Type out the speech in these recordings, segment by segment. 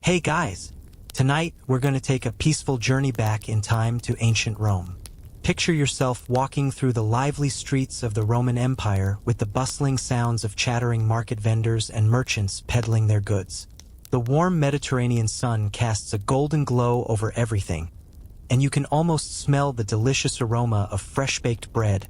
Hey guys! Tonight, we're going to take a peaceful journey back in time to ancient Rome. Picture yourself walking through the lively streets of the Roman Empire with the bustling sounds of chattering market vendors and merchants peddling their goods. The warm Mediterranean sun casts a golden glow over everything, and you can almost smell the delicious aroma of fresh-baked bread,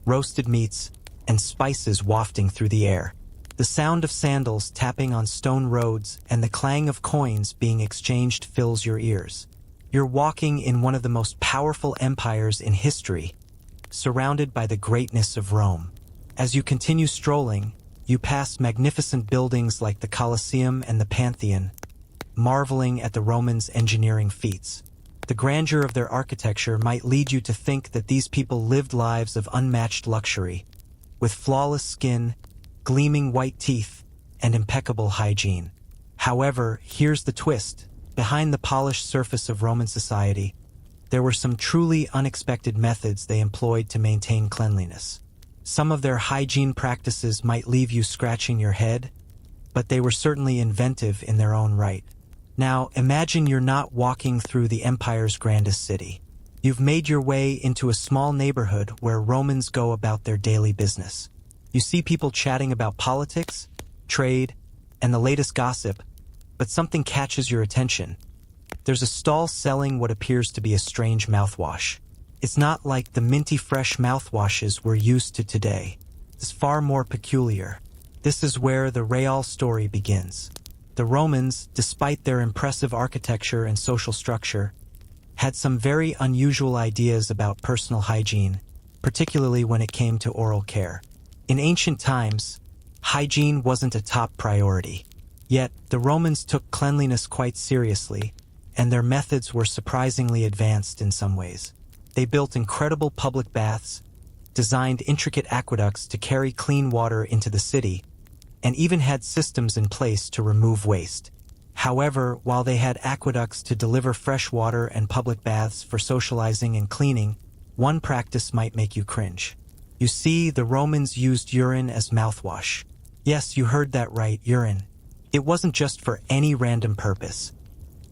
roasted meats, and spices wafting through the air. The sound of sandals tapping on stone roads and the clang of coins being exchanged fills your ears. You're walking in one of the most powerful empires in history, surrounded by the greatness of Rome. As you continue strolling, you pass magnificent buildings like the Colosseum and the Pantheon, marveling at the Romans' engineering feats. The grandeur of their architecture might lead you to think that these people lived lives of unmatched luxury, with flawless skin, gleaming white teeth, and impeccable hygiene. However, here's the twist. Behind the polished surface of Roman society, there were some truly unexpected methods they employed to maintain cleanliness. Some of their hygiene practices might leave you scratching your head, but they were certainly inventive in their own right. Now, imagine you're not walking through the empire's grandest city. You've made your way into a small neighborhood where Romans go about their daily business. You see people chatting about politics, trade, and the latest gossip, but something catches your attention. There's a stall selling what appears to be a strange mouthwash. It's not like the minty fresh mouthwashes we're used to today. It's far more peculiar. This is where the real story begins. The Romans, despite their impressive architecture and social structure, had some very unusual ideas about personal hygiene, particularly when it came to oral care. In ancient times, hygiene wasn't a top priority. Yet, the Romans took cleanliness quite seriously, and their methods were surprisingly advanced in some ways. They built incredible public baths, designed intricate aqueducts to carry clean water into the city, and even had systems in place to remove waste. However, while they had aqueducts to deliver fresh water and public baths for socializing and cleaning, one practice might make you cringe. You see, the Romans used urine as mouthwash. Yes, you heard that right, urine. It wasn't just for any random purpose.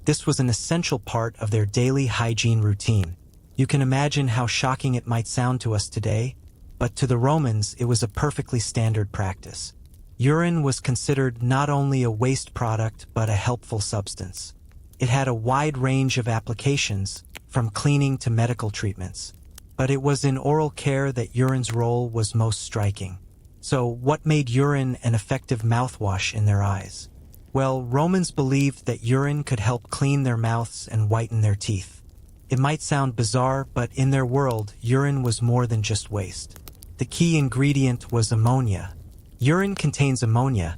This was an essential part of their daily hygiene routine. You can imagine how shocking it might sound to us today, but to the Romans it was a perfectly standard practice. Urine was considered not only a waste product but a helpful substance. It had a wide range of applications, from cleaning to medical treatments. But it was in oral care that urine's role was most striking. So, what made urine an effective mouthwash in their eyes? Well, Romans believed that urine could help clean their mouths and whiten their teeth. It might sound bizarre, but in their world, urine was more than just waste. The key ingredient was ammonia. Urine contains ammonia,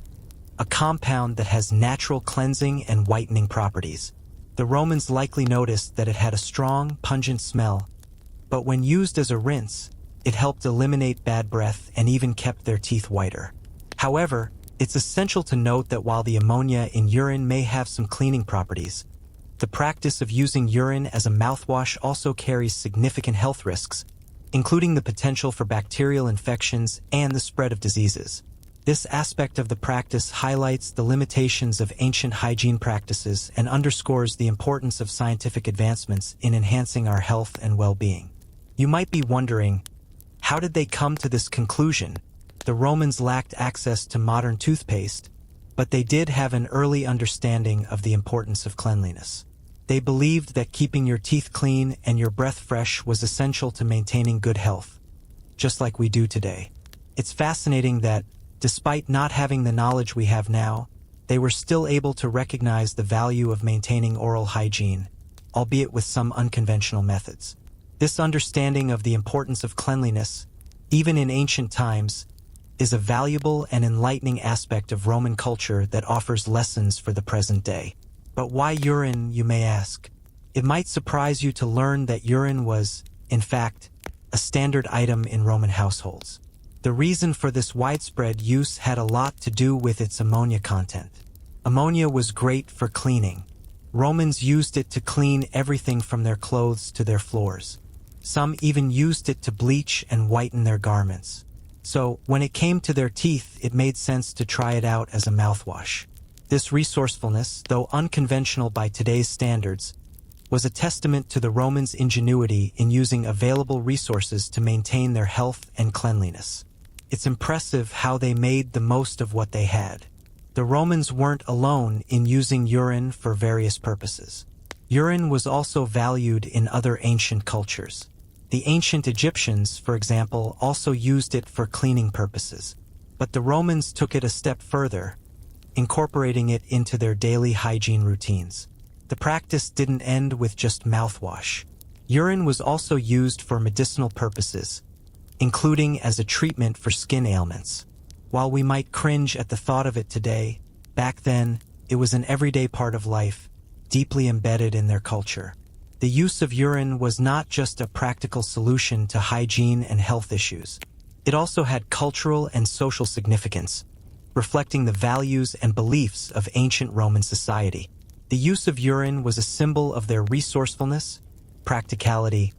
a compound that has natural cleansing and whitening properties. The Romans likely noticed that it had a strong, pungent smell, but when used as a rinse, it helped eliminate bad breath and even kept their teeth whiter. However, it's essential to note that while the ammonia in urine may have some cleaning properties, the practice of using urine as a mouthwash also carries significant health risks, including the potential for bacterial infections and the spread of diseases. This aspect of the practice highlights the limitations of ancient hygiene practices and underscores the importance of scientific advancements in enhancing our health and well-being. You might be wondering, how did they come to this conclusion? The Romans lacked access to modern toothpaste, but they did have an early understanding of the importance of cleanliness. They believed that keeping your teeth clean and your breath fresh was essential to maintaining good health, just like we do today. It's fascinating that, despite not having the knowledge we have now, they were still able to recognize the value of maintaining oral hygiene, albeit with some unconventional methods. This understanding of the importance of cleanliness, even in ancient times, is a valuable and enlightening aspect of Roman culture that offers lessons for the present day. But why urine, you may ask? It might surprise you to learn that urine was, in fact, a standard item in Roman households. The reason for this widespread use had a lot to do with its ammonia content. Ammonia was great for cleaning. Romans used it to clean everything from their clothes to their floors. Some even used it to bleach and whiten their garments. So, when it came to their teeth, it made sense to try it out as a mouthwash. This resourcefulness, though unconventional by today's standards, was a testament to the Romans' ingenuity in using available resources to maintain their health and cleanliness. It's impressive how they made the most of what they had. The Romans weren't alone in using urine for various purposes. Urine was also valued in other ancient cultures. The ancient Egyptians, for example, also used it for cleaning purposes. But the Romans took it a step further, incorporating it into their daily hygiene routines. The practice didn't end with just mouthwash. Urine was also used for medicinal purposes, including as a treatment for skin ailments. While we might cringe at the thought of it today, back then, it was an everyday part of life, deeply embedded in their culture. The use of urine was not just a practical solution to hygiene and health issues. It also had cultural and social significance, reflecting the values and beliefs of ancient Roman society. The use of urine was a symbol of their resourcefulness, practicality,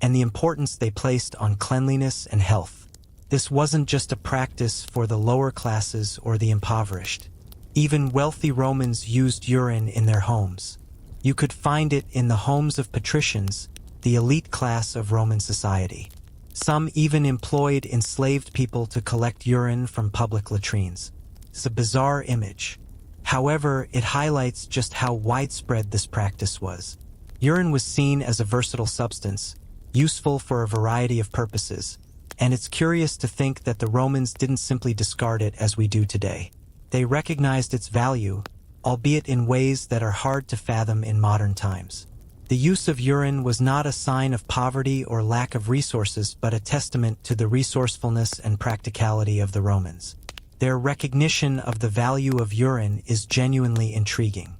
and the importance they placed on cleanliness and health. This wasn't just a practice for the lower classes or the impoverished. Even wealthy Romans used urine in their homes. You could find it in the homes of patricians, the elite class of Roman society. Some even employed enslaved people to collect urine from public latrines. It's a bizarre image. However, it highlights just how widespread this practice was. Urine was seen as a versatile substance, useful for a variety of purposes, and it's curious to think that the Romans didn't simply discard it as we do today. They recognized its value, albeit in ways that are hard to fathom in modern times. The use of urine was not a sign of poverty or lack of resources, but a testament to the resourcefulness and practicality of the Romans. Their recognition of the value of urine is genuinely intriguing.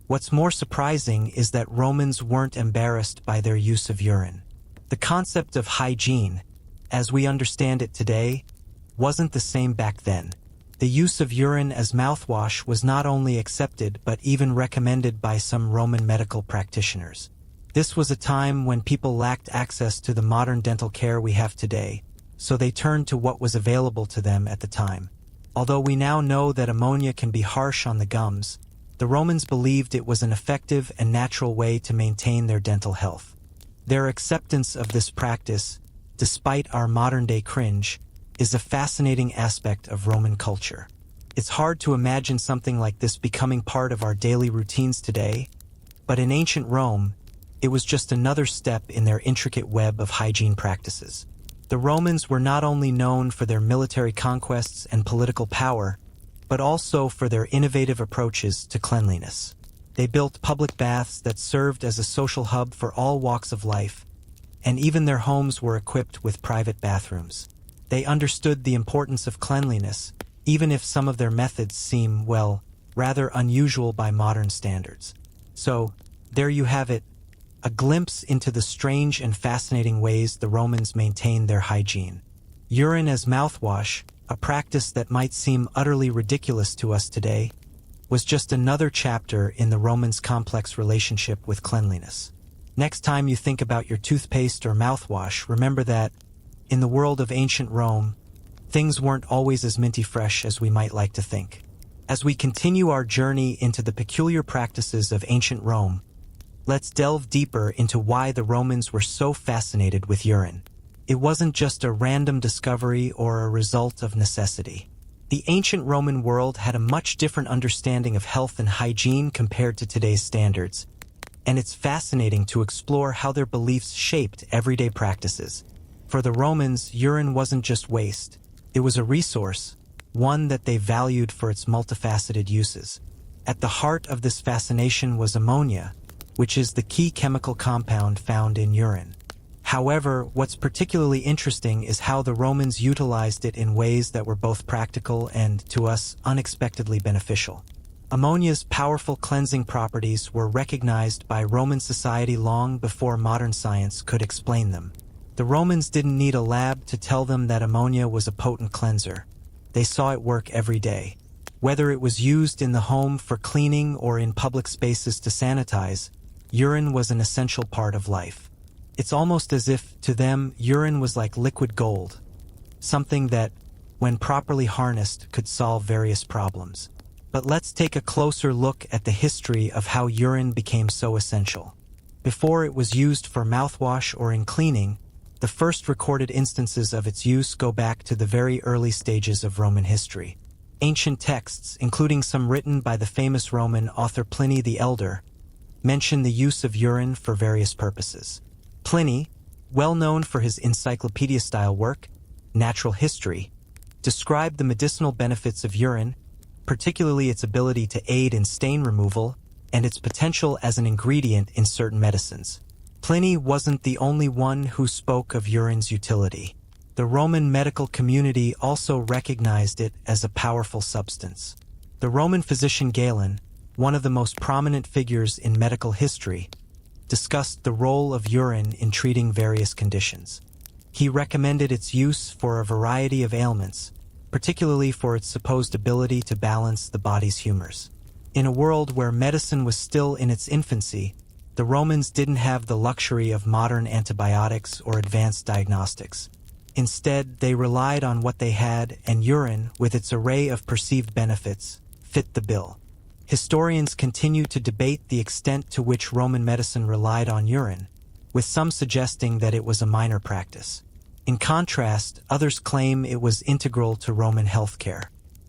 What's more surprising is that Romans weren't embarrassed by their use of urine. The concept of hygiene, as we understand it today, wasn't the same back then. The use of urine as mouthwash was not only accepted but even recommended by some Roman medical practitioners. This was a time when people lacked access to the modern dental care we have today, so they turned to what was available to them at the time. Although we now know that ammonia can be harsh on the gums, the Romans believed it was an effective and natural way to maintain their dental health. Their acceptance of this practice, despite our modern-day cringe, is a fascinating aspect of Roman culture. It's hard to imagine something like this becoming part of our daily routines today, but in ancient Rome, it was just another step in their intricate web of hygiene practices. The Romans were not only known for their military conquests and political power, but also for their innovative approaches to cleanliness. They built public baths that served as a social hub for all walks of life, and even their homes were equipped with private bathrooms. They understood the importance of cleanliness, even if some of their methods seem, well, rather unusual by modern standards. So, there you have it, a glimpse into the strange and fascinating ways the Romans maintained their hygiene. Urine as mouthwash, a practice that might seem utterly ridiculous to us today, was just another chapter in the Romans' complex relationship with cleanliness. Next time you think about your toothpaste or mouthwash, remember that, in the world of ancient Rome, things weren't always as minty fresh as we might like to think. As we continue our journey into the peculiar practices of ancient Rome, let's delve deeper into why the Romans were so fascinated with urine. It wasn't just a random discovery or a result of necessity. The ancient Roman world had a much different understanding of health and hygiene compared to today's standards, and it's fascinating to explore how their beliefs shaped everyday practices. For the Romans, urine wasn't just waste. It was a resource, one that they valued for its multifaceted uses. At the heart of this fascination was ammonia, which is the key chemical compound found in urine. However, what's particularly interesting is how the Romans utilized it in ways that were both practical and, to us, unexpectedly beneficial. Ammonia's powerful cleansing properties were recognized by Roman society long before modern science could explain them. The Romans didn't need a lab to tell them that ammonia was a potent cleanser. They saw it work every day. Whether it was used in the home for cleaning or in public spaces to sanitize, urine was an essential part of life. It's almost as if, to them, urine was like liquid gold, something that, when properly harnessed, could solve various problems. But let's take a closer look at the history of how urine became so essential. Before it was used for mouthwash or in cleaning, the first recorded instances of its use go back to the very early stages of Roman history. Ancient texts, including some written by the famous Roman author Pliny the Elder, mention the use of urine for various purposes. Pliny, well known for his encyclopedia-style work, Natural History, described the medicinal benefits of urine, particularly its ability to aid in stain removal and its potential as an ingredient in certain medicines. Pliny wasn't the only one who spoke of urine's utility. The Roman medical community also recognized it as a powerful substance. The Roman physician Galen, one of the most prominent figures in medical history, discussed the role of urine in treating various conditions. He recommended its use for a variety of ailments, particularly for its supposed ability to balance the body's humors. In a world where medicine was still in its infancy, the Romans didn't have the luxury of modern antibiotics or advanced diagnostics. Instead, they relied on what they had, and urine, with its array of perceived benefits, fit the bill. Historians continue to debate the extent to which Roman medicine relied on urine, with some suggesting that it was a minor practice. In contrast, others claim it was integral to Roman healthcare.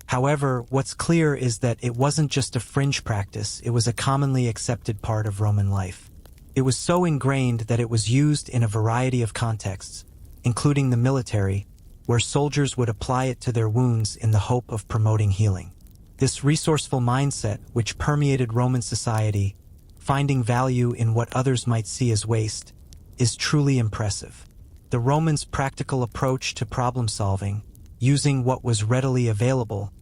However, what's clear is that it wasn't just a fringe practice, it was a commonly accepted part of Roman life. It was so ingrained that it was used in a variety of contexts, including the military, where soldiers would apply it to their wounds in the hope of promoting healing. This resourceful mindset, which permeated Roman society, finding value in what others might see as waste, is truly impressive. The Romans' practical approach to problem-solving, using what was readily available,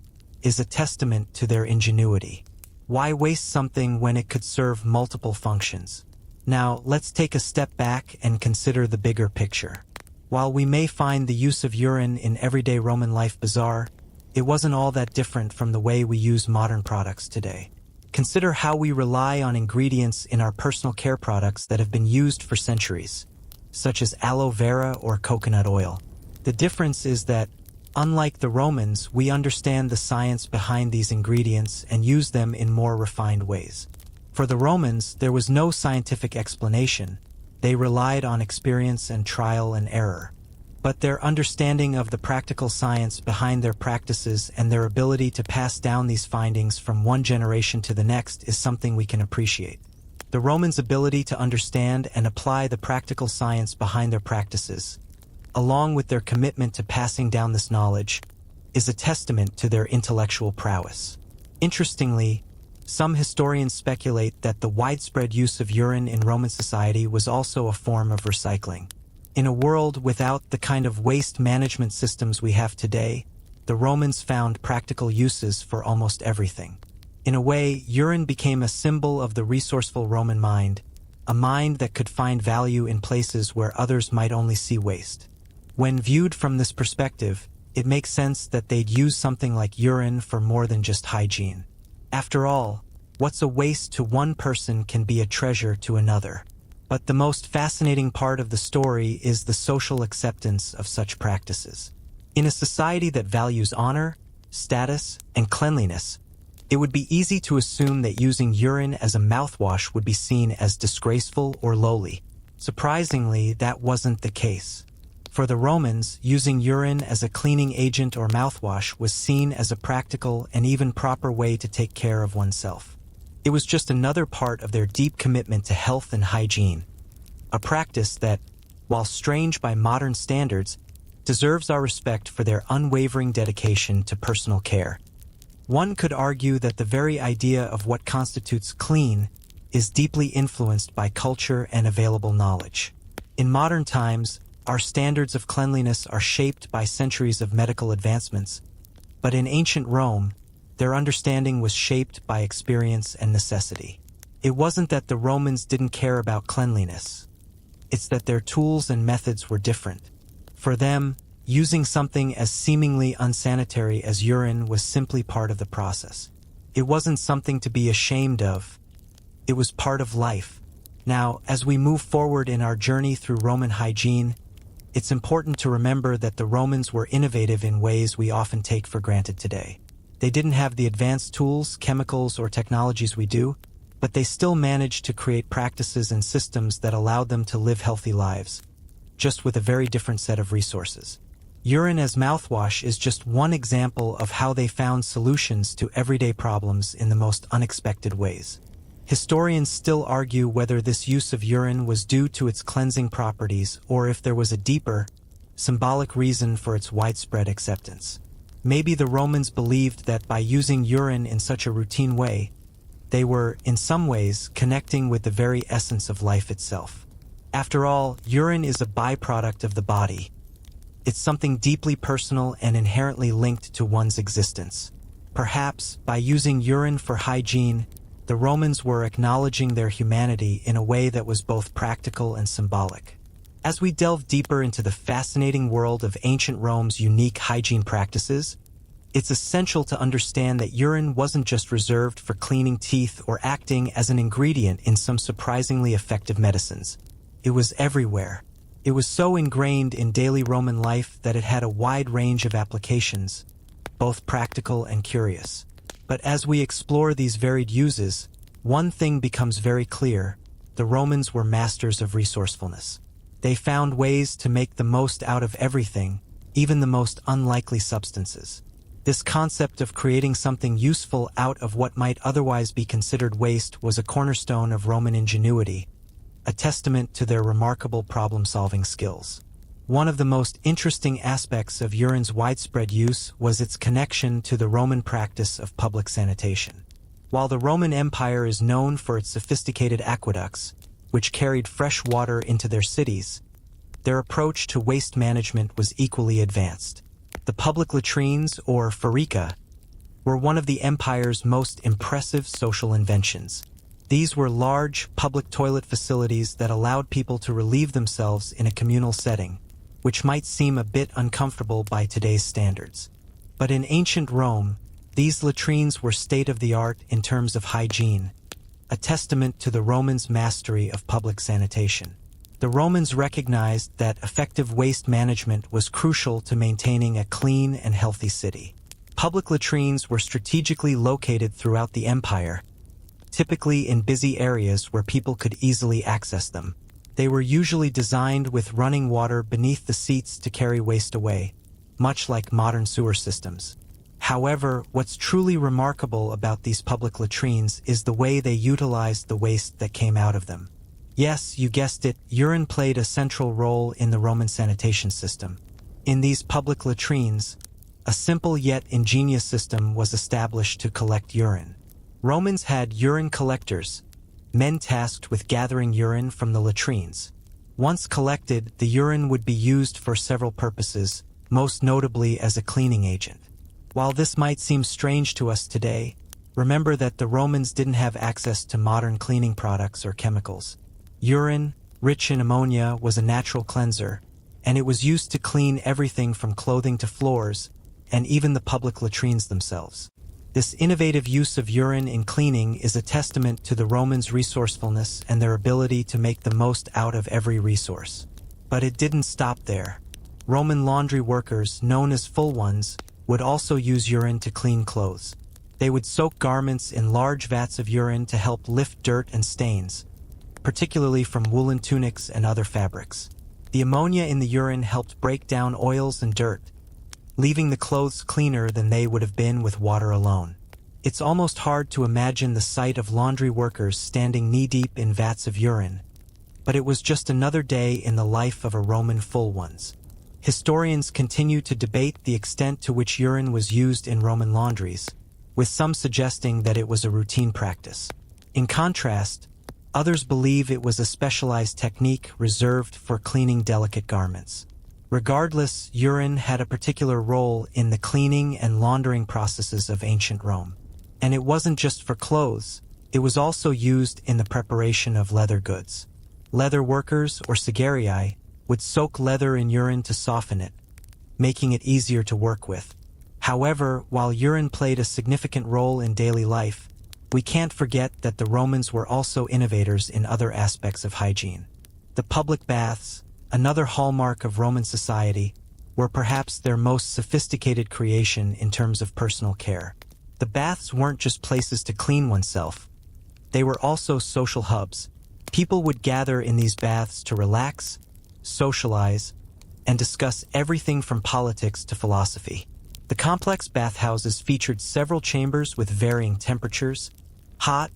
is a testament to their ingenuity. Why waste something when it could serve multiple functions? Now, let's take a step back and consider the bigger picture. While we may find the use of urine in everyday Roman life bizarre, it wasn't all that different from the way we use modern products today. Consider how we rely on ingredients in our personal care products that have been used for centuries, such as aloe vera or coconut oil. The difference is that, unlike the Romans, we understand the science behind these ingredients and use them in more refined ways. For the Romans, there was no scientific explanation. They relied on experience and trial and error. But their understanding of the practical science behind their practices and their ability to pass down these findings from one generation to the next is something we can appreciate. The Romans' ability to understand and apply the practical science behind their practices, along with their commitment to passing down this knowledge, is a testament to their intellectual prowess. Interestingly, some historians speculate that the widespread use of urine in Roman society was also a form of recycling. In a world without the kind of waste management systems we have today, the Romans found practical uses for almost everything. In a way, urine became a symbol of the resourceful Roman mind, a mind that could find value in places where others might only see waste. When viewed from this perspective, it makes sense that they'd use something like urine for more than just hygiene. After all, what's a waste to one person can be a treasure to another. But the most fascinating part of the story is the social acceptance of such practices. In a society that values honor, status, and cleanliness, it would be easy to assume that using urine as a mouthwash would be seen as disgraceful or lowly. Surprisingly, that wasn't the case. For the Romans, using urine as a cleaning agent or mouthwash was seen as a practical and even proper way to take care of oneself. It was just another part of their deep commitment to health and hygiene, a practice that, while strange by modern standards, deserves our respect for their unwavering dedication to personal care. One could argue that the very idea of what constitutes clean is deeply influenced by culture and available knowledge. In modern times, our standards of cleanliness are shaped by centuries of medical advancements, but in ancient Rome, their understanding was shaped by experience and necessity. It wasn't that the Romans didn't care about cleanliness. It's that their tools and methods were different. For them, using something as seemingly unsanitary as urine was simply part of the process. It wasn't something to be ashamed of. It was part of life. Now, as we move forward in our journey through Roman hygiene, it's important to remember that the Romans were innovative in ways we often take for granted today. They didn't have the advanced tools, chemicals, or technologies we do, but they still managed to create practices and systems that allowed them to live healthy lives, just with a very different set of resources. Urine as mouthwash is just one example of how they found solutions to everyday problems in the most unexpected ways. Historians still argue whether this use of urine was due to its cleansing properties or if there was a deeper, symbolic reason for its widespread acceptance. Maybe the Romans believed that by using urine in such a routine way, they were, in some ways, connecting with the very essence of life itself. After all, urine is a byproduct of the body. It's something deeply personal and inherently linked to one's existence. Perhaps, by using urine for hygiene, the Romans were acknowledging their humanity in a way that was both practical and symbolic. As we delve deeper into the fascinating world of ancient Rome's unique hygiene practices, it's essential to understand that urine wasn't just reserved for cleaning teeth or acting as an ingredient in some surprisingly effective medicines. It was everywhere. It was so ingrained in daily Roman life that it had a wide range of applications, both practical and curious. But as we explore these varied uses, one thing becomes very clear: the Romans were masters of resourcefulness. They found ways to make the most out of everything, even the most unlikely substances. This concept of creating something useful out of what might otherwise be considered waste was a cornerstone of Roman ingenuity, a testament to their remarkable problem-solving skills. One of the most interesting aspects of urine's widespread use was its connection to the Roman practice of public sanitation. While the Roman Empire is known for its sophisticated aqueducts, which carried fresh water into their cities, their approach to waste management was equally advanced. The public latrines, or Fairytale, were one of the empire's most impressive social inventions. These were large, public toilet facilities that allowed people to relieve themselves in a communal setting, which might seem a bit uncomfortable by today's standards. But in ancient Rome, these latrines were state-of-the-art in terms of hygiene, a testament to the Romans' mastery of public sanitation. The Romans recognized that effective waste management was crucial to maintaining a clean and healthy city. Public latrines were strategically located throughout the empire, typically in busy areas where people could easily access them. They were usually designed with running water beneath the seats to carry waste away, much like modern sewer systems. However, what's truly remarkable about these public latrines is the way they utilized the waste that came out of them. Yes, you guessed it, urine played a central role in the Roman sanitation system. In these public latrines, a simple yet ingenious system was established to collect urine. Romans had urine collectors, men tasked with gathering urine from the latrines. Once collected, the urine would be used for several purposes, most notably as a cleaning agent. While this might seem strange to us today, remember that the Romans didn't have access to modern cleaning products or chemicals. Urine, rich in ammonia, was a natural cleanser, and it was used to clean everything from clothing to floors, and even the public latrines themselves. This innovative use of urine in cleaning is a testament to the Romans' resourcefulness and their ability to make the most out of every resource. But it didn't stop there. Roman laundry workers, known as full ones, would also use urine to clean clothes. They would soak garments in large vats of urine to help lift dirt and stains, particularly from woolen tunics and other fabrics. The ammonia in the urine helped break down oils and dirt, leaving the clothes cleaner than they would have been with water alone. It's almost hard to imagine the sight of laundry workers standing knee-deep in vats of urine, but it was just another day in the life of a Roman full ones. Historians continue to debate the extent to which urine was used in Roman laundries, with some suggesting that it was a routine practice. In contrast, others believe it was a specialized technique reserved for cleaning delicate garments. Regardless, urine had a particular role in the cleaning and laundering processes of ancient Rome. And it wasn't just for clothes, it was also used in the preparation of leather goods. Leather workers, or sigarii, would soak leather in urine to soften it, making it easier to work with. However, while urine played a significant role in daily life, we can't forget that the Romans were also innovators in other aspects of hygiene. The public baths, another hallmark of Roman society, were perhaps their most sophisticated creation in terms of personal care. The baths weren't just places to clean oneself. They were also social hubs. People would gather in these baths to relax, socialize, and discuss everything from politics to philosophy. The complex bathhouses featured several chambers with varying temperatures, hot,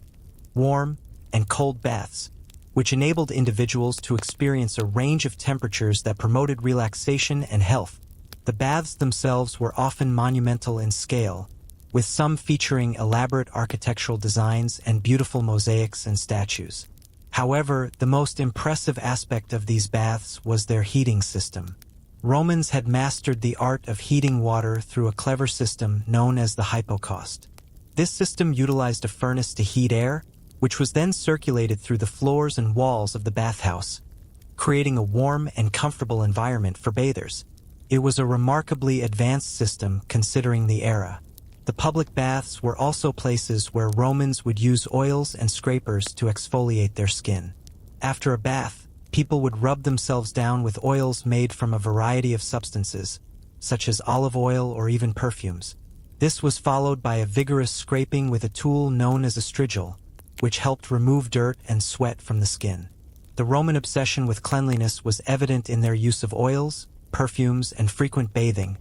warm, and cold baths, which enabled individuals to experience a range of temperatures that promoted relaxation and health. The baths themselves were often monumental in scale, with some featuring elaborate architectural designs and beautiful mosaics and statues. However, the most impressive aspect of these baths was their heating system. Romans had mastered the art of heating water through a clever system known as the hypocaust. This system utilized a furnace to heat air, which was then circulated through the floors and walls of the bathhouse, creating a warm and comfortable environment for bathers. It was a remarkably advanced system considering the era. The public baths were also places where Romans would use oils and scrapers to exfoliate their skin. After a bath, people would rub themselves down with oils made from a variety of substances, such as olive oil or even perfumes. This was followed by a vigorous scraping with a tool known as a strigil, which helped remove dirt and sweat from the skin. The Roman obsession with cleanliness was evident in their use of oils, perfumes, and frequent bathing,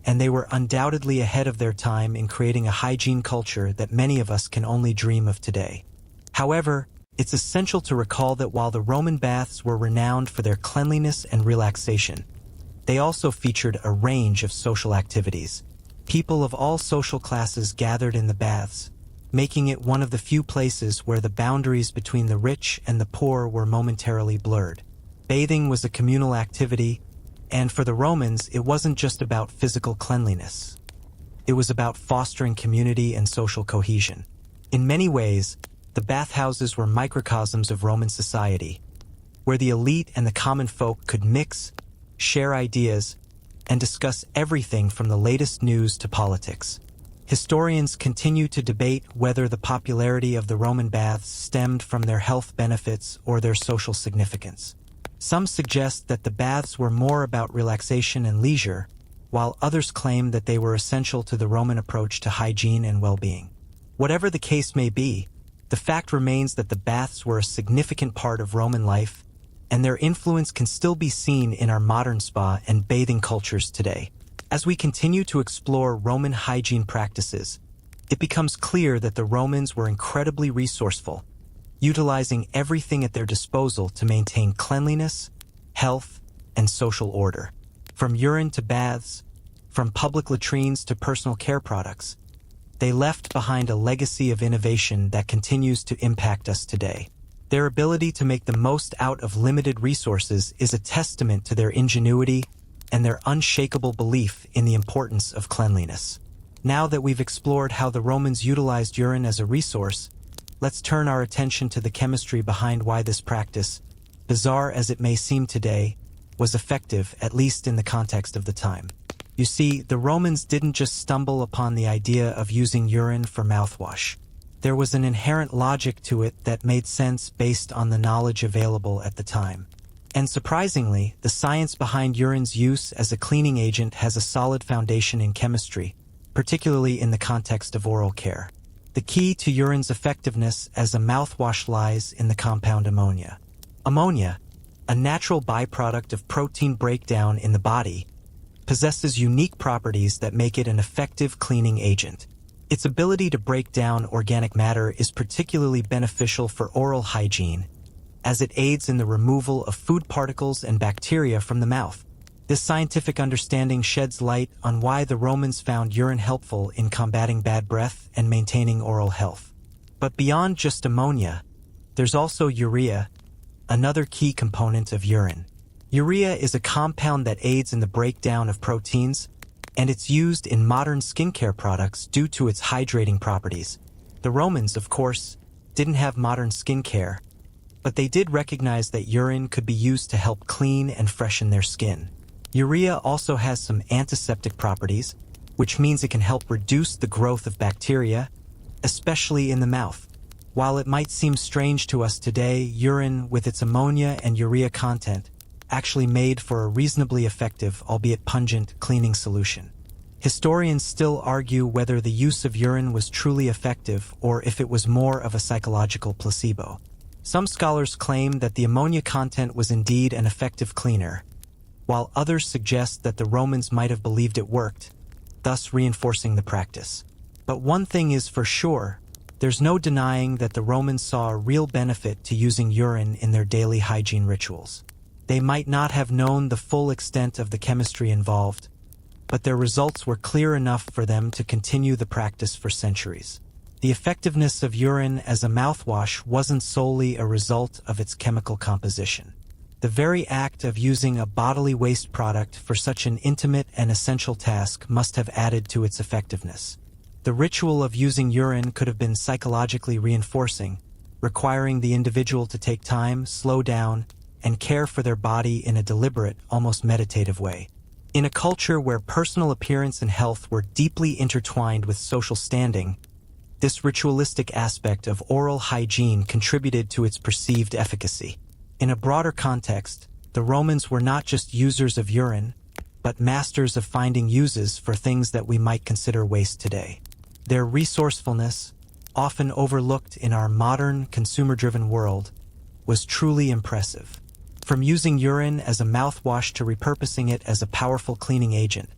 and they were undoubtedly ahead of their time in creating a hygiene culture that many of us can only dream of today. However, it's essential to recall that while the Roman baths were renowned for their cleanliness and relaxation, they also featured a range of social activities. People of all social classes gathered in the baths, making it one of the few places where the boundaries between the rich and the poor were momentarily blurred. Bathing was a communal activity, and for the Romans, it wasn't just about physical cleanliness. It was about fostering community and social cohesion. In many ways, the bathhouses were microcosms of Roman society, where the elite and the common folk could mix, share ideas, and discuss everything from the latest news to politics. Historians continue to debate whether the popularity of the Roman baths stemmed from their health benefits or their social significance. Some suggest that the baths were more about relaxation and leisure, while others claim that they were essential to the Roman approach to hygiene and well-being. Whatever the case may be, the fact remains that the baths were a significant part of Roman life, and their influence can still be seen in our modern spa and bathing cultures today. As we continue to explore Roman hygiene practices, it becomes clear that the Romans were incredibly resourceful, utilizing everything at their disposal to maintain cleanliness, health, and social order. From urine to baths, from public latrines to personal care products, they left behind a legacy of innovation that continues to impact us today. Their ability to make the most out of limited resources is a testament to their ingenuity and their unshakable belief in the importance of cleanliness. Now that we've explored how the Romans utilized urine as a resource, let's turn our attention to the chemistry behind why this practice, bizarre as it may seem today, was effective, at least in the context of the time. You see, the Romans didn't just stumble upon the idea of using urine for mouthwash. There was an inherent logic to it that made sense based on the knowledge available at the time. And surprisingly, the science behind urine's use as a cleaning agent has a solid foundation in chemistry, particularly in the context of oral care. The key to urine's effectiveness as a mouthwash lies in the compound ammonia. Ammonia, a natural byproduct of protein breakdown in the body, possesses unique properties that make it an effective cleaning agent. Its ability to break down organic matter is particularly beneficial for oral hygiene, as it aids in the removal of food particles and bacteria from the mouth. This scientific understanding sheds light on why the Romans found urine helpful in combating bad breath and maintaining oral health. But beyond just ammonia, there's also urea, another key component of urine. Urea is a compound that aids in the breakdown of proteins, and it's used in modern skincare products due to its hydrating properties. The Romans, of course, didn't have modern skincare, but they did recognize that urine could be used to help clean and freshen their skin. Urea also has some antiseptic properties, which means it can help reduce the growth of bacteria, especially in the mouth. While it might seem strange to us today, urine, with its ammonia and urea content, actually made for a reasonably effective, albeit pungent, cleaning solution. Historians still argue whether the use of urine was truly effective or if it was more of a psychological placebo. Some scholars claim that the ammonia content was indeed an effective cleaner, while others suggest that the Romans might have believed it worked, thus reinforcing the practice. But one thing is for sure, there's no denying that the Romans saw a real benefit to using urine in their daily hygiene rituals. They might not have known the full extent of the chemistry involved, but their results were clear enough for them to continue the practice for centuries. The effectiveness of urine as a mouthwash wasn't solely a result of its chemical composition. The very act of using a bodily waste product for such an intimate and essential task must have added to its effectiveness. The ritual of using urine could have been psychologically reinforcing, requiring the individual to take time, slow down, and care for their body in a deliberate, almost meditative way. In a culture where personal appearance and health were deeply intertwined with social standing, this ritualistic aspect of oral hygiene contributed to its perceived efficacy. In a broader context, the Romans were not just users of urine, but masters of finding uses for things that we might consider waste today. Their resourcefulness, often overlooked in our modern, consumer-driven world, was truly impressive. From using urine as a mouthwash to repurposing it as a powerful cleaning agent,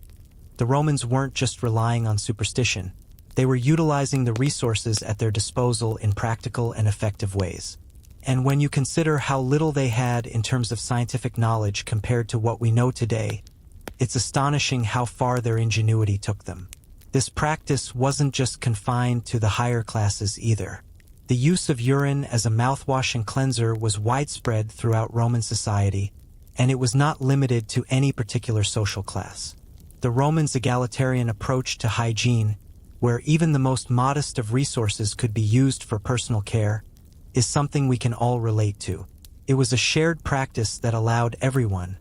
the Romans weren't just relying on superstition. They were utilizing the resources at their disposal in practical and effective ways. And when you consider how little they had in terms of scientific knowledge compared to what we know today, it's astonishing how far their ingenuity took them. This practice wasn't just confined to the higher classes either. The use of urine as a mouthwash and cleanser was widespread throughout Roman society, and it was not limited to any particular social class. The Romans' egalitarian approach to hygiene, where even the most modest of resources could be used for personal care, is something we can all relate to. It was a shared practice that allowed everyone,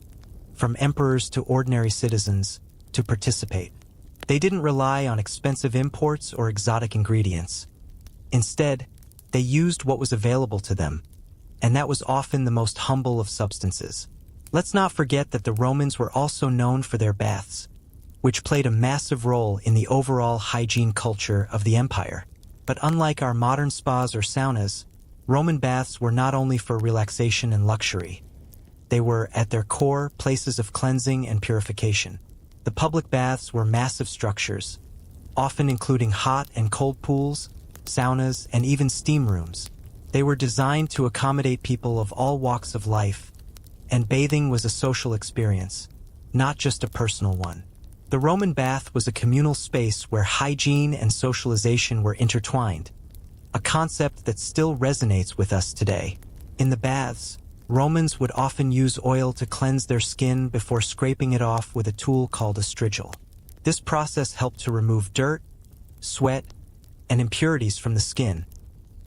from emperors to ordinary citizens, to participate. They didn't rely on expensive imports or exotic ingredients. Instead, they used what was available to them, and that was often the most humble of substances. Let's not forget that the Romans were also known for their baths, which played a massive role in the overall hygiene culture of the empire. But unlike our modern spas or saunas, Roman baths were not only for relaxation and luxury. They were, at their core, places of cleansing and purification. The public baths were massive structures, often including hot and cold pools, saunas, and even steam rooms. They were designed to accommodate people of all walks of life, and bathing was a social experience, not just a personal one. The Roman bath was a communal space where hygiene and socialization were intertwined, a concept that still resonates with us today. In the baths, Romans would often use oil to cleanse their skin before scraping it off with a tool called a strigil. This process helped to remove dirt, sweat, and impurities from the skin,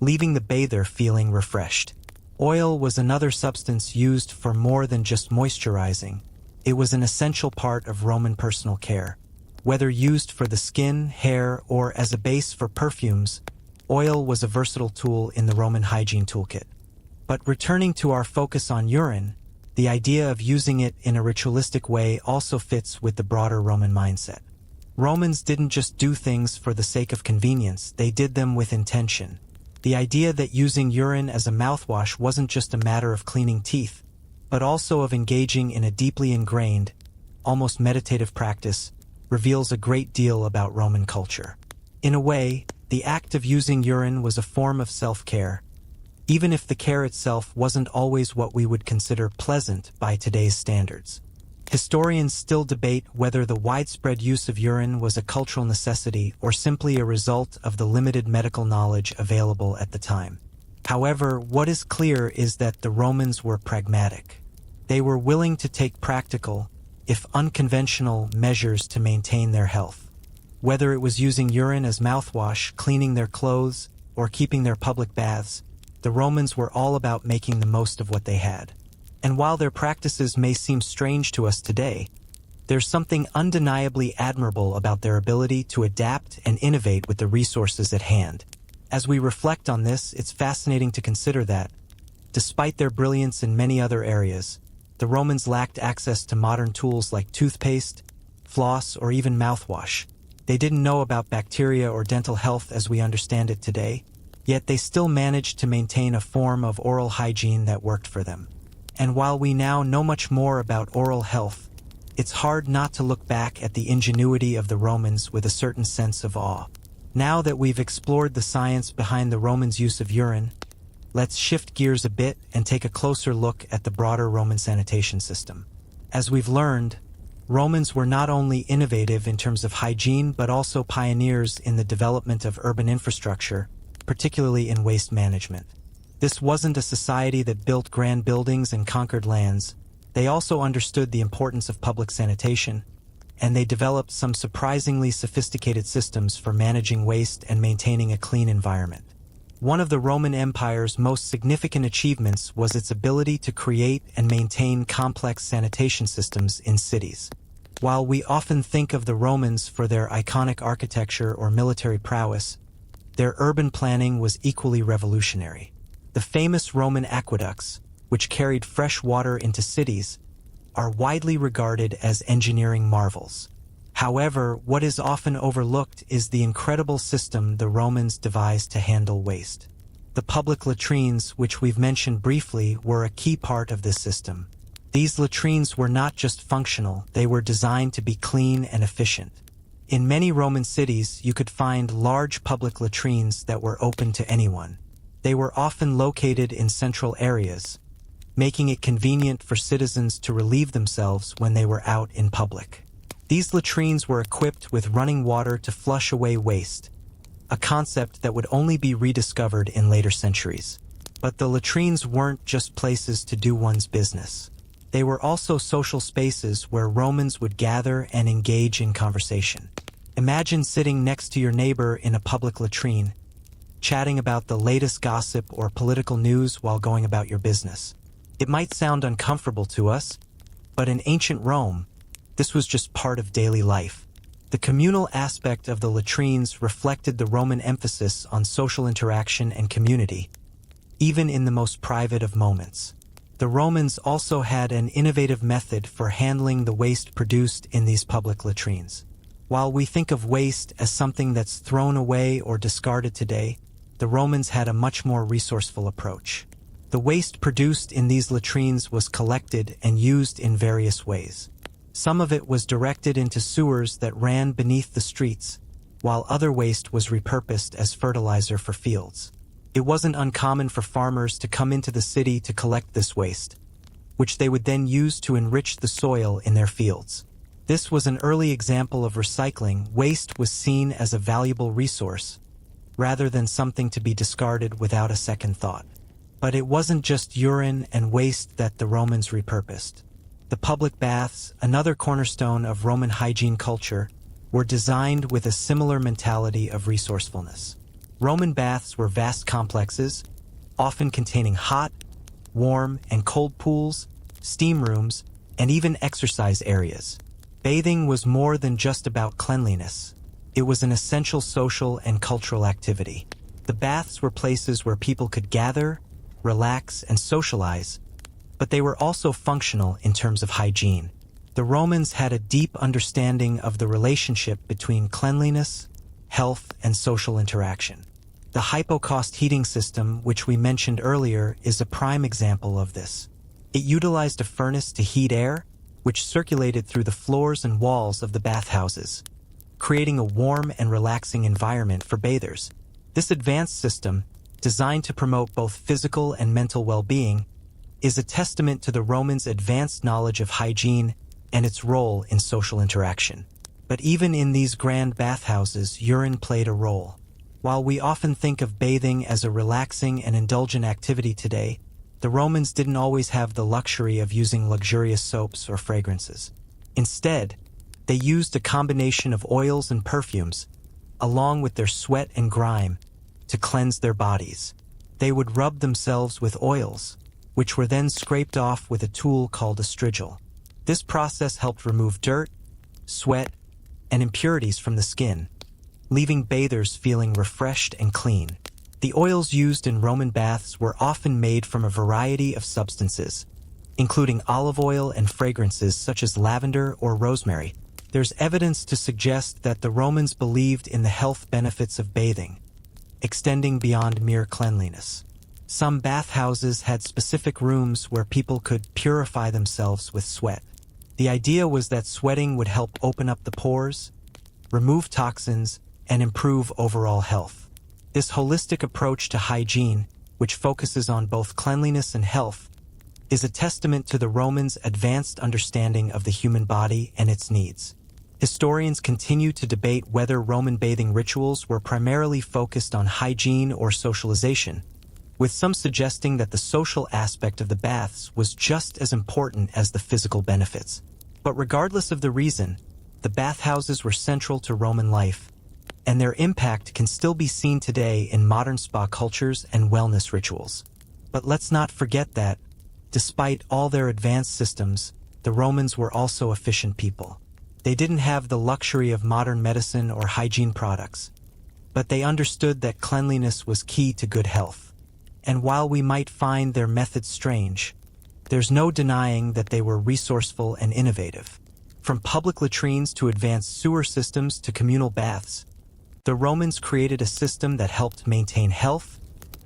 leaving the bather feeling refreshed. Oil was another substance used for more than just moisturizing. It was an essential part of Roman personal care. Whether used for the skin, hair, or as a base for perfumes, oil was a versatile tool in the Roman hygiene toolkit. But returning to our focus on urine, the idea of using it in a ritualistic way also fits with the broader Roman mindset. Romans didn't just do things for the sake of convenience, they did them with intention. The idea that using urine as a mouthwash wasn't just a matter of cleaning teeth, but also of engaging in a deeply ingrained, almost meditative practice, reveals a great deal about Roman culture. In a way, the act of using urine was a form of self-care, even if the care itself wasn't always what we would consider pleasant by today's standards. Historians still debate whether the widespread use of urine was a cultural necessity or simply a result of the limited medical knowledge available at the time. However, what is clear is that the Romans were pragmatic. They were willing to take practical, if unconventional, measures to maintain their health. Whether it was using urine as mouthwash, cleaning their clothes, or keeping their public baths, the Romans were all about making the most of what they had. And while their practices may seem strange to us today, there's something undeniably admirable about their ability to adapt and innovate with the resources at hand. As we reflect on this, it's fascinating to consider that, despite their brilliance in many other areas, the Romans lacked access to modern tools like toothpaste, floss, or even mouthwash. They didn't know about bacteria or dental health as we understand it today, yet they still managed to maintain a form of oral hygiene that worked for them. And while we now know much more about oral health, it's hard not to look back at the ingenuity of the Romans with a certain sense of awe. Now that we've explored the science behind the Romans' use of urine, let's shift gears a bit and take a closer look at the broader Roman sanitation system. As we've learned, Romans were not only innovative in terms of hygiene but also pioneers in the development of urban infrastructure, particularly in waste management. This wasn't a society that built grand buildings and conquered lands. They also understood the importance of public sanitation, and they developed some surprisingly sophisticated systems for managing waste and maintaining a clean environment. One of the Roman Empire's most significant achievements was its ability to create and maintain complex sanitation systems in cities. While we often think of the Romans for their iconic architecture or military prowess, their urban planning was equally revolutionary. The famous Roman aqueducts, which carried fresh water into cities, are widely regarded as engineering marvels. However, what is often overlooked is the incredible system the Romans devised to handle waste. The public latrines, which we've mentioned briefly, were a key part of this system. These latrines were not just functional, they were designed to be clean and efficient. In many Roman cities, you could find large public latrines that were open to anyone. They were often located in central areas, making it convenient for citizens to relieve themselves when they were out in public. These latrines were equipped with running water to flush away waste, a concept that would only be rediscovered in later centuries. But the latrines weren't just places to do one's business. They were also social spaces where Romans would gather and engage in conversation. Imagine sitting next to your neighbor in a public latrine, chatting about the latest gossip or political news while going about your business. It might sound uncomfortable to us, but in ancient Rome, this was just part of daily life. The communal aspect of the latrines reflected the Roman emphasis on social interaction and community, even in the most private of moments. The Romans also had an innovative method for handling the waste produced in these public latrines. While we think of waste as something that's thrown away or discarded today, the Romans had a much more resourceful approach. The waste produced in these latrines was collected and used in various ways. Some of it was directed into sewers that ran beneath the streets, while other waste was repurposed as fertilizer for fields. It wasn't uncommon for farmers to come into the city to collect this waste, which they would then use to enrich the soil in their fields. This was an early example of recycling. Waste was seen as a valuable resource, rather than something to be discarded without a second thought. But it wasn't just urine and waste that the Romans repurposed. The public baths, another cornerstone of Roman hygiene culture, were designed with a similar mentality of resourcefulness. Roman baths were vast complexes, often containing hot, warm, and cold pools, steam rooms, and even exercise areas. Bathing was more than just about cleanliness. It was an essential social and cultural activity. The baths were places where people could gather, relax, and socialize, but they were also functional in terms of hygiene. The Romans had a deep understanding of the relationship between cleanliness, health, and social interaction. The hypocaust heating system, which we mentioned earlier, is a prime example of this. It utilized a furnace to heat air, which circulated through the floors and walls of the bathhouses, creating a warm and relaxing environment for bathers. This advanced system, designed to promote both physical and mental well-being, is a testament to the Romans' advanced knowledge of hygiene and its role in social interaction. But even in these grand bathhouses, urine played a role. While we often think of bathing as a relaxing and indulgent activity today, the Romans didn't always have the luxury of using luxurious soaps or fragrances. Instead, they used a combination of oils and perfumes, along with their sweat and grime, to cleanse their bodies. They would rub themselves with oils, which were then scraped off with a tool called a strigil. This process helped remove dirt, sweat, and impurities from the skin, leaving bathers feeling refreshed and clean. The oils used in Roman baths were often made from a variety of substances, including olive oil and fragrances such as lavender or rosemary. There's evidence to suggest that the Romans believed in the health benefits of bathing, extending beyond mere cleanliness. Some bathhouses had specific rooms where people could purify themselves with sweat. The idea was that sweating would help open up the pores, remove toxins, and improve overall health. This holistic approach to hygiene, which focuses on both cleanliness and health, is a testament to the Romans' advanced understanding of the human body and its needs. Historians continue to debate whether Roman bathing rituals were primarily focused on hygiene or socialization, with some suggesting that the social aspect of the baths was just as important as the physical benefits. But regardless of the reason, the bathhouses were central to Roman life, and their impact can still be seen today in modern spa cultures and wellness rituals. But let's not forget that, despite all their advanced systems, the Romans were also efficient people. They didn't have the luxury of modern medicine or hygiene products, but they understood that cleanliness was key to good health. And while we might find their methods strange, there's no denying that they were resourceful and innovative. From public latrines to advanced sewer systems to communal baths, the Romans created a system that helped maintain health,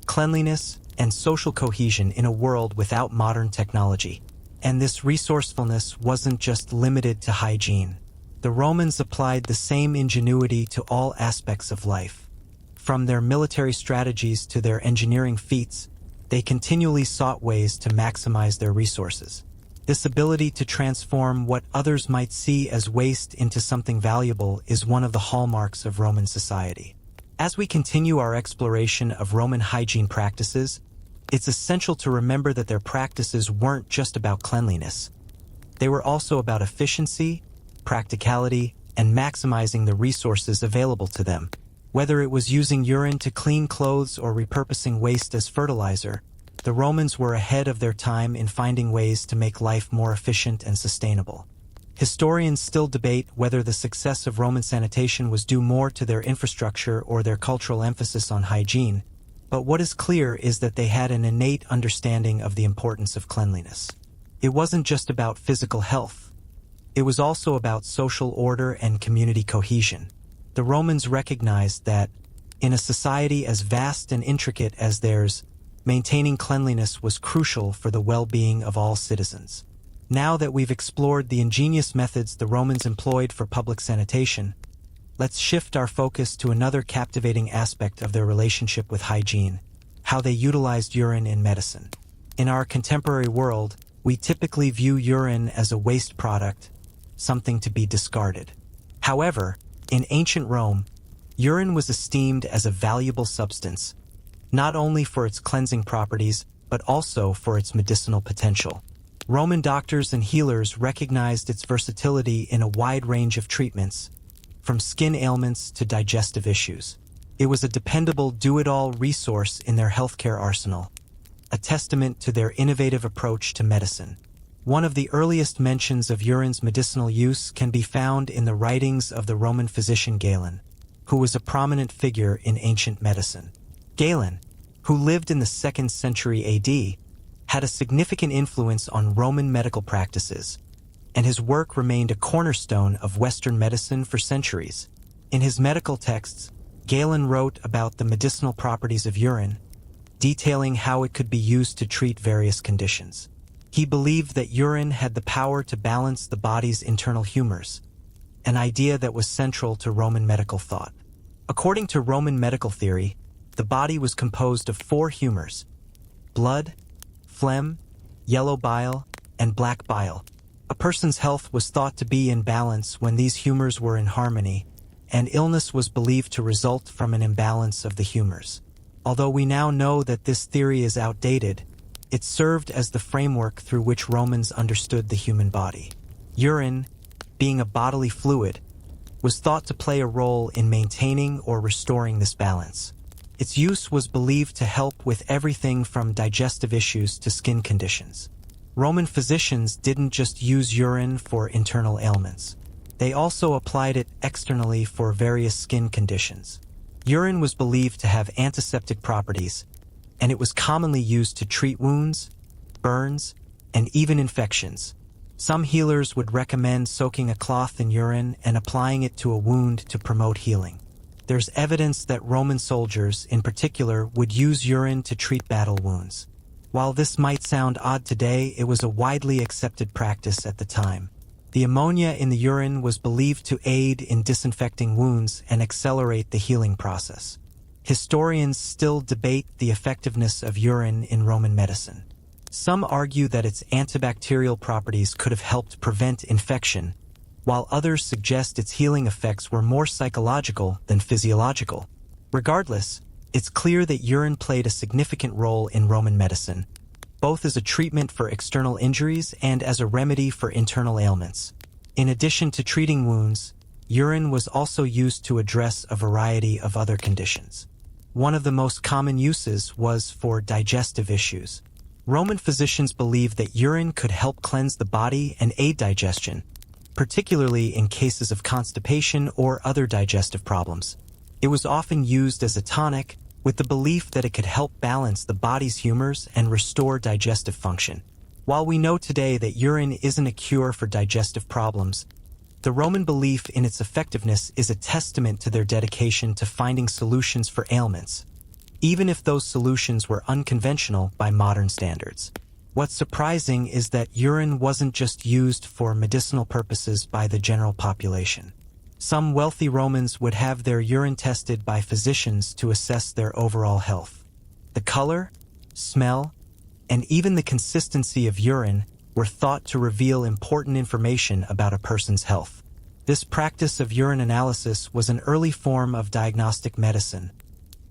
cleanliness, and social cohesion in a world without modern technology. And this resourcefulness wasn't just limited to hygiene. The Romans applied the same ingenuity to all aspects of life. From their military strategies to their engineering feats, they continually sought ways to maximize their resources. This ability to transform what others might see as waste into something valuable is one of the hallmarks of Roman society. As we continue our exploration of Roman hygiene practices, it's essential to remember that their practices weren't just about cleanliness. They were also about efficiency, practicality, and maximizing the resources available to them. Whether it was using urine to clean clothes or repurposing waste as fertilizer, the Romans were ahead of their time in finding ways to make life more efficient and sustainable. Historians still debate whether the success of Roman sanitation was due more to their infrastructure or their cultural emphasis on hygiene, but what is clear is that they had an innate understanding of the importance of cleanliness. It wasn't just about physical health. It was also about social order and community cohesion. The Romans recognized that, in a society as vast and intricate as theirs, maintaining cleanliness was crucial for the well-being of all citizens. Now that we've explored the ingenious methods the Romans employed for public sanitation, let's shift our focus to another captivating aspect of their relationship with hygiene: how they utilized urine in medicine. In our contemporary world, we typically view urine as a waste product, something to be discarded. However, in ancient Rome, urine was esteemed as a valuable substance, not only for its cleansing properties, but also for its medicinal potential. Roman doctors and healers recognized its versatility in a wide range of treatments, from skin ailments to digestive issues. It was a dependable do-it-all resource in their healthcare arsenal, a testament to their innovative approach to medicine. One of the earliest mentions of urine's medicinal use can be found in the writings of the Roman physician Galen, who was a prominent figure in ancient medicine. Galen, who lived in the 2nd century AD, had a significant influence on Roman medical practices, and his work remained a cornerstone of Western medicine for centuries. In his medical texts, Galen wrote about the medicinal properties of urine, detailing how it could be used to treat various conditions. He believed that urine had the power to balance the body's internal humors, an idea that was central to Roman medical thought. According to Roman medical theory, the body was composed of 4 humors: blood, phlegm, yellow bile, and black bile. A person's health was thought to be in balance when these humors were in harmony, and illness was believed to result from an imbalance of the humors. Although we now know that this theory is outdated, it served as the framework through which Romans understood the human body. Urine, being a bodily fluid, was thought to play a role in maintaining or restoring this balance. Its use was believed to help with everything from digestive issues to skin conditions. Roman physicians didn't just use urine for internal ailments. They also applied it externally for various skin conditions. Urine was believed to have antiseptic properties, and it was commonly used to treat wounds, burns, and even infections. Some healers would recommend soaking a cloth in urine and applying it to a wound to promote healing. There's evidence that Roman soldiers, in particular, would use urine to treat battle wounds. While this might sound odd today, it was a widely accepted practice at the time. The ammonia in the urine was believed to aid in disinfecting wounds and accelerate the healing process. Historians still debate the effectiveness of urine in Roman medicine. Some argue that its antibacterial properties could have helped prevent infection, while others suggest its healing effects were more psychological than physiological. Regardless, it's clear that urine played a significant role in Roman medicine, both as a treatment for external injuries and as a remedy for internal ailments. In addition to treating wounds, urine was also used to address a variety of other conditions. One of the most common uses was for digestive issues. Roman physicians believed that urine could help cleanse the body and aid digestion, particularly in cases of constipation or other digestive problems. It was often used as a tonic, with the belief that it could help balance the body's humors and restore digestive function. While we know today that urine isn't a cure for digestive problems, the Roman belief in its effectiveness is a testament to their dedication to finding solutions for ailments, even if those solutions were unconventional by modern standards. What's surprising is that urine wasn't just used for medicinal purposes by the general population. Some wealthy Romans would have their urine tested by physicians to assess their overall health. The color, smell, and even the consistency of urine were thought to reveal important information about a person's health. This practice of urine analysis was an early form of diagnostic medicine,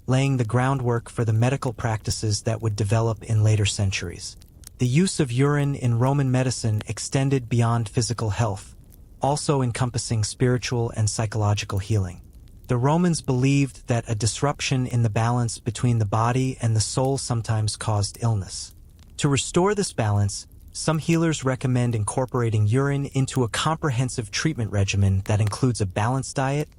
laying the groundwork for the medical practices that would develop in later centuries. The use of urine in Roman medicine extended beyond physical health, also encompassing spiritual and psychological healing. The Romans believed that a disruption in the balance between the body and the soul sometimes caused illness. To restore this balance, some healers recommend incorporating urine into a comprehensive treatment regimen that includes a balanced diet,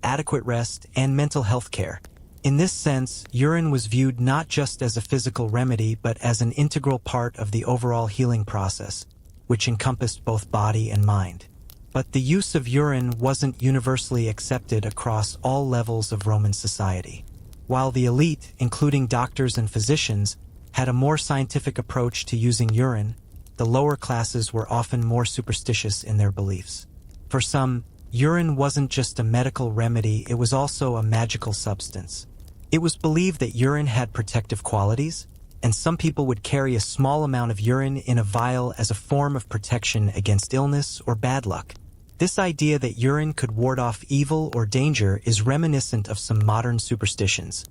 adequate rest, and mental health care. In this sense, urine was viewed not just as a physical remedy but as an integral part of the overall healing process, which encompassed both body and mind. But the use of urine wasn't universally accepted across all levels of Roman society. While the elite, including doctors and physicians, had a more scientific approach to using urine, the lower classes were often more superstitious in their beliefs. For some, urine wasn't just a medical remedy, it was also a magical substance. It was believed that urine had protective qualities, and some people would carry a small amount of urine in a vial as a form of protection against illness or bad luck. This idea that urine could ward off evil or danger is reminiscent of some modern superstitions,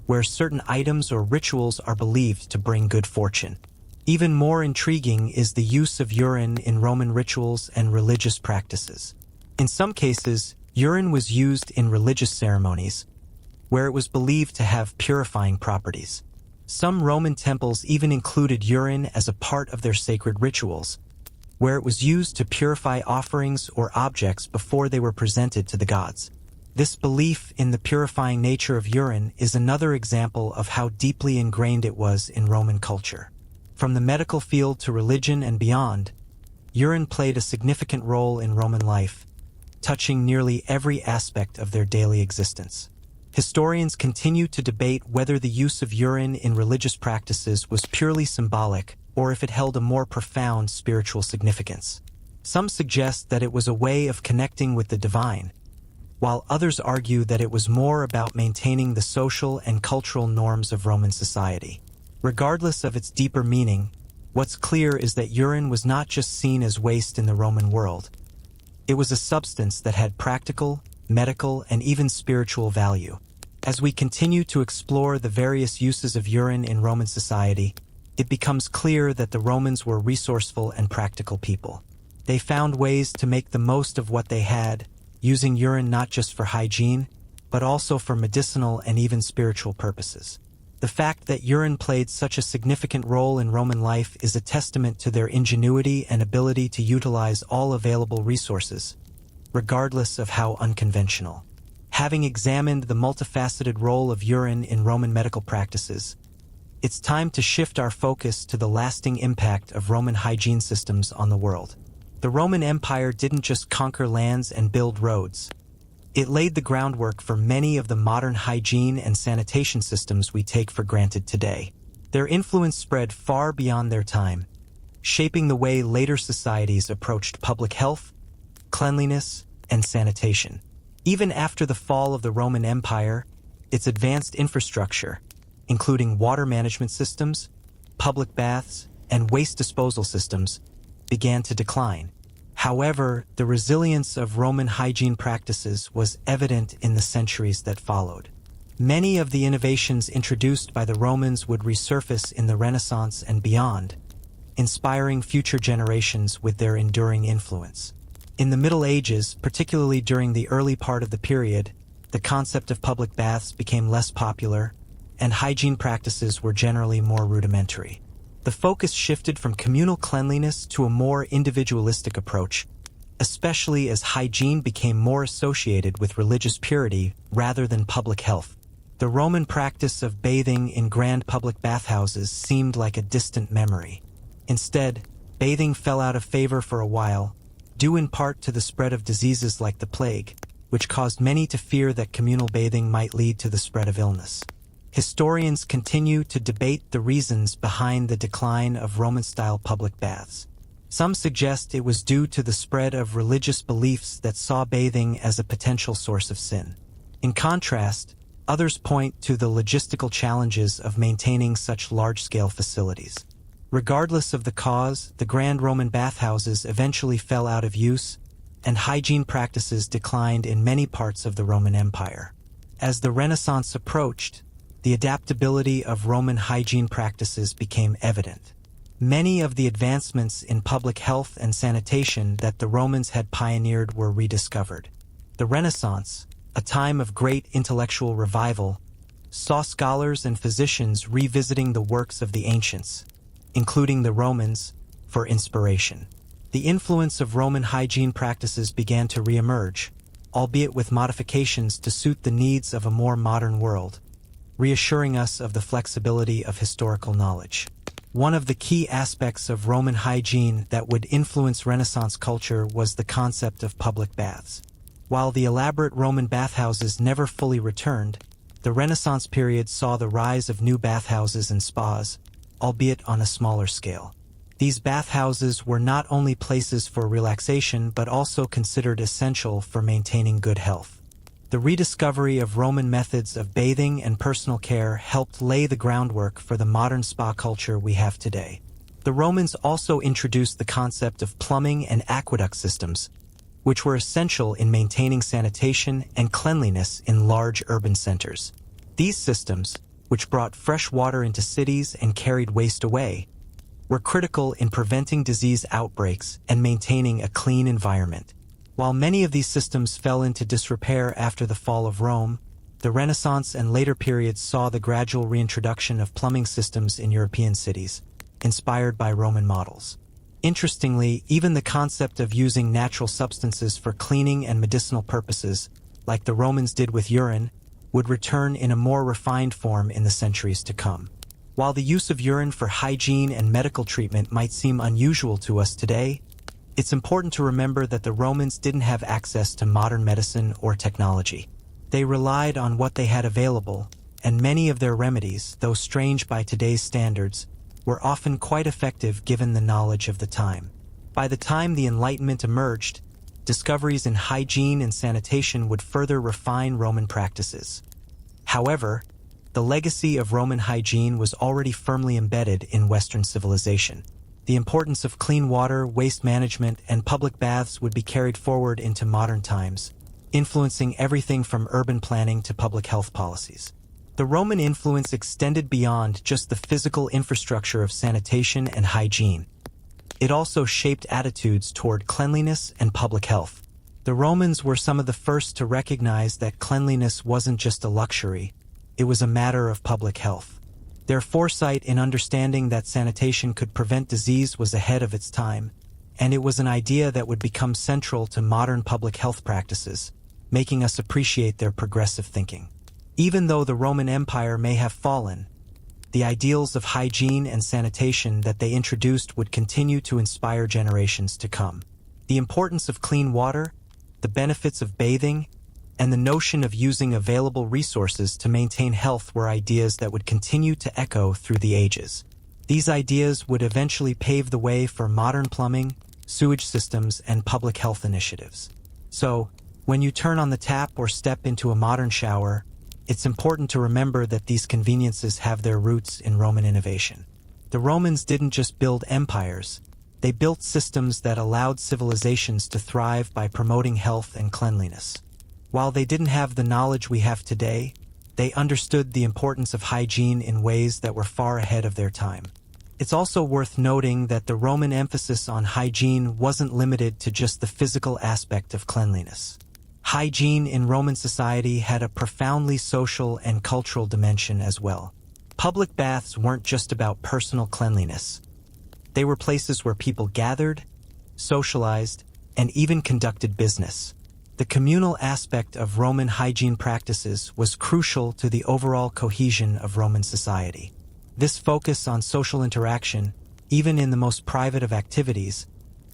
where certain items or rituals are believed to bring good fortune. Even more intriguing is the use of urine in Roman rituals and religious practices. In some cases, urine was used in religious ceremonies, where it was believed to have purifying properties. Some Roman temples even included urine as a part of their sacred rituals, where it was used to purify offerings or objects before they were presented to the gods. This belief in the purifying nature of urine is another example of how deeply ingrained it was in Roman culture. From the medical field to religion and beyond, urine played a significant role in Roman life, touching nearly every aspect of their daily existence. Historians continue to debate whether the use of urine in religious practices was purely symbolic or if it held a more profound spiritual significance. Some suggest that it was a way of connecting with the divine, while others argue that it was more about maintaining the social and cultural norms of Roman society. Regardless of its deeper meaning, what's clear is that urine was not just seen as waste in the Roman world. It was a substance that had practical, medical, and even spiritual value. As we continue to explore the various uses of urine in Roman society, it becomes clear that the Romans were resourceful and practical people. They found ways to make the most of what they had, using urine not just for hygiene, but also for medicinal and even spiritual purposes. The fact that urine played such a significant role in Roman life is a testament to their ingenuity and ability to utilize all available resources, regardless of how unconventional. Having examined the multifaceted role of urine in Roman medical practices, it's time to shift our focus to the lasting impact of Roman hygiene systems on the world. The Roman Empire didn't just conquer lands and build roads. It laid the groundwork for many of the modern hygiene and sanitation systems we take for granted today. Their influence spread far beyond their time, shaping the way later societies approached public health, cleanliness, and sanitation. Even after the fall of the Roman Empire, its advanced infrastructure, including water management systems, public baths, and waste disposal systems, began to decline. However, the resilience of Roman hygiene practices was evident in the centuries that followed. Many of the innovations introduced by the Romans would resurface in the Renaissance and beyond, inspiring future generations with their enduring influence. In the Middle Ages, particularly during the early part of the period, the concept of public baths became less popular, and hygiene practices were generally more rudimentary. The focus shifted from communal cleanliness to a more individualistic approach, especially as hygiene became more associated with religious purity rather than public health. The Roman practice of bathing in grand public bathhouses seemed like a distant memory. Instead, bathing fell out of favor for a while, due in part to the spread of diseases like the plague, which caused many to fear that communal bathing might lead to the spread of illness. Historians continue to debate the reasons behind the decline of Roman-style public baths. Some suggest it was due to the spread of religious beliefs that saw bathing as a potential source of sin. In contrast, others point to the logistical challenges of maintaining such large-scale facilities. Regardless of the cause, the grand Roman bathhouses eventually fell out of use, and hygiene practices declined in many parts of the Roman Empire. As the Renaissance approached, the adaptability of Roman hygiene practices became evident. Many of the advancements in public health and sanitation that the Romans had pioneered were rediscovered. The Renaissance, a time of great intellectual revival, saw scholars and physicians revisiting the works of the ancients, including the Romans, for inspiration. The influence of Roman hygiene practices began to reemerge, albeit with modifications to suit the needs of a more modern world, reassuring us of the flexibility of historical knowledge. One of the key aspects of Roman hygiene that would influence Renaissance culture was the concept of public baths. While the elaborate Roman bathhouses never fully returned, the Renaissance period saw the rise of new bathhouses and spas, albeit on a smaller scale. These bathhouses were not only places for relaxation but also considered essential for maintaining good health. The rediscovery of Roman methods of bathing and personal care helped lay the groundwork for the modern spa culture we have today. The Romans also introduced the concept of plumbing and aqueduct systems, which were essential in maintaining sanitation and cleanliness in large urban centers. These systems, which brought fresh water into cities and carried waste away, were critical in preventing disease outbreaks and maintaining a clean environment. While many of these systems fell into disrepair after the fall of Rome, the Renaissance and later periods saw the gradual reintroduction of plumbing systems in European cities, inspired by Roman models. Interestingly, even the concept of using natural substances for cleaning and medicinal purposes, like the Romans did with urine, would return in a more refined form in the centuries to come. While the use of urine for hygiene and medical treatment might seem unusual to us today, it's important to remember that the Romans didn't have access to modern medicine or technology. They relied on what they had available, and many of their remedies, though strange by today's standards, were often quite effective given the knowledge of the time. By the time the Enlightenment emerged, discoveries in hygiene and sanitation would further refine Roman practices. However, the legacy of Roman hygiene was already firmly embedded in Western civilization. The importance of clean water, waste management, and public baths would be carried forward into modern times, influencing everything from urban planning to public health policies. The Roman influence extended beyond just the physical infrastructure of sanitation and hygiene. It also shaped attitudes toward cleanliness and public health. The Romans were some of the first to recognize that cleanliness wasn't just a luxury, it was a matter of public health. Their foresight in understanding that sanitation could prevent disease was ahead of its time, and it was an idea that would become central to modern public health practices, making us appreciate their progressive thinking. Even though the Roman Empire may have fallen, the ideals of hygiene and sanitation that they introduced would continue to inspire generations to come. The importance of clean water, the benefits of bathing, and the notion of using available resources to maintain health were ideas that would continue to echo through the ages. These ideas would eventually pave the way for modern plumbing, sewage systems, and public health initiatives. So, when you turn on the tap or step into a modern shower, it's important to remember that these conveniences have their roots in Roman innovation. The Romans didn't just build empires, they built systems that allowed civilizations to thrive by promoting health and cleanliness. While they didn't have the knowledge we have today, they understood the importance of hygiene in ways that were far ahead of their time. It's also worth noting that the Roman emphasis on hygiene wasn't limited to just the physical aspect of cleanliness. Hygiene in Roman society had a profoundly social and cultural dimension as well. Public baths weren't just about personal cleanliness. They were places where people gathered, socialized, and even conducted business. The communal aspect of Roman hygiene practices was crucial to the overall cohesion of Roman society. This focus on social interaction, even in the most private of activities,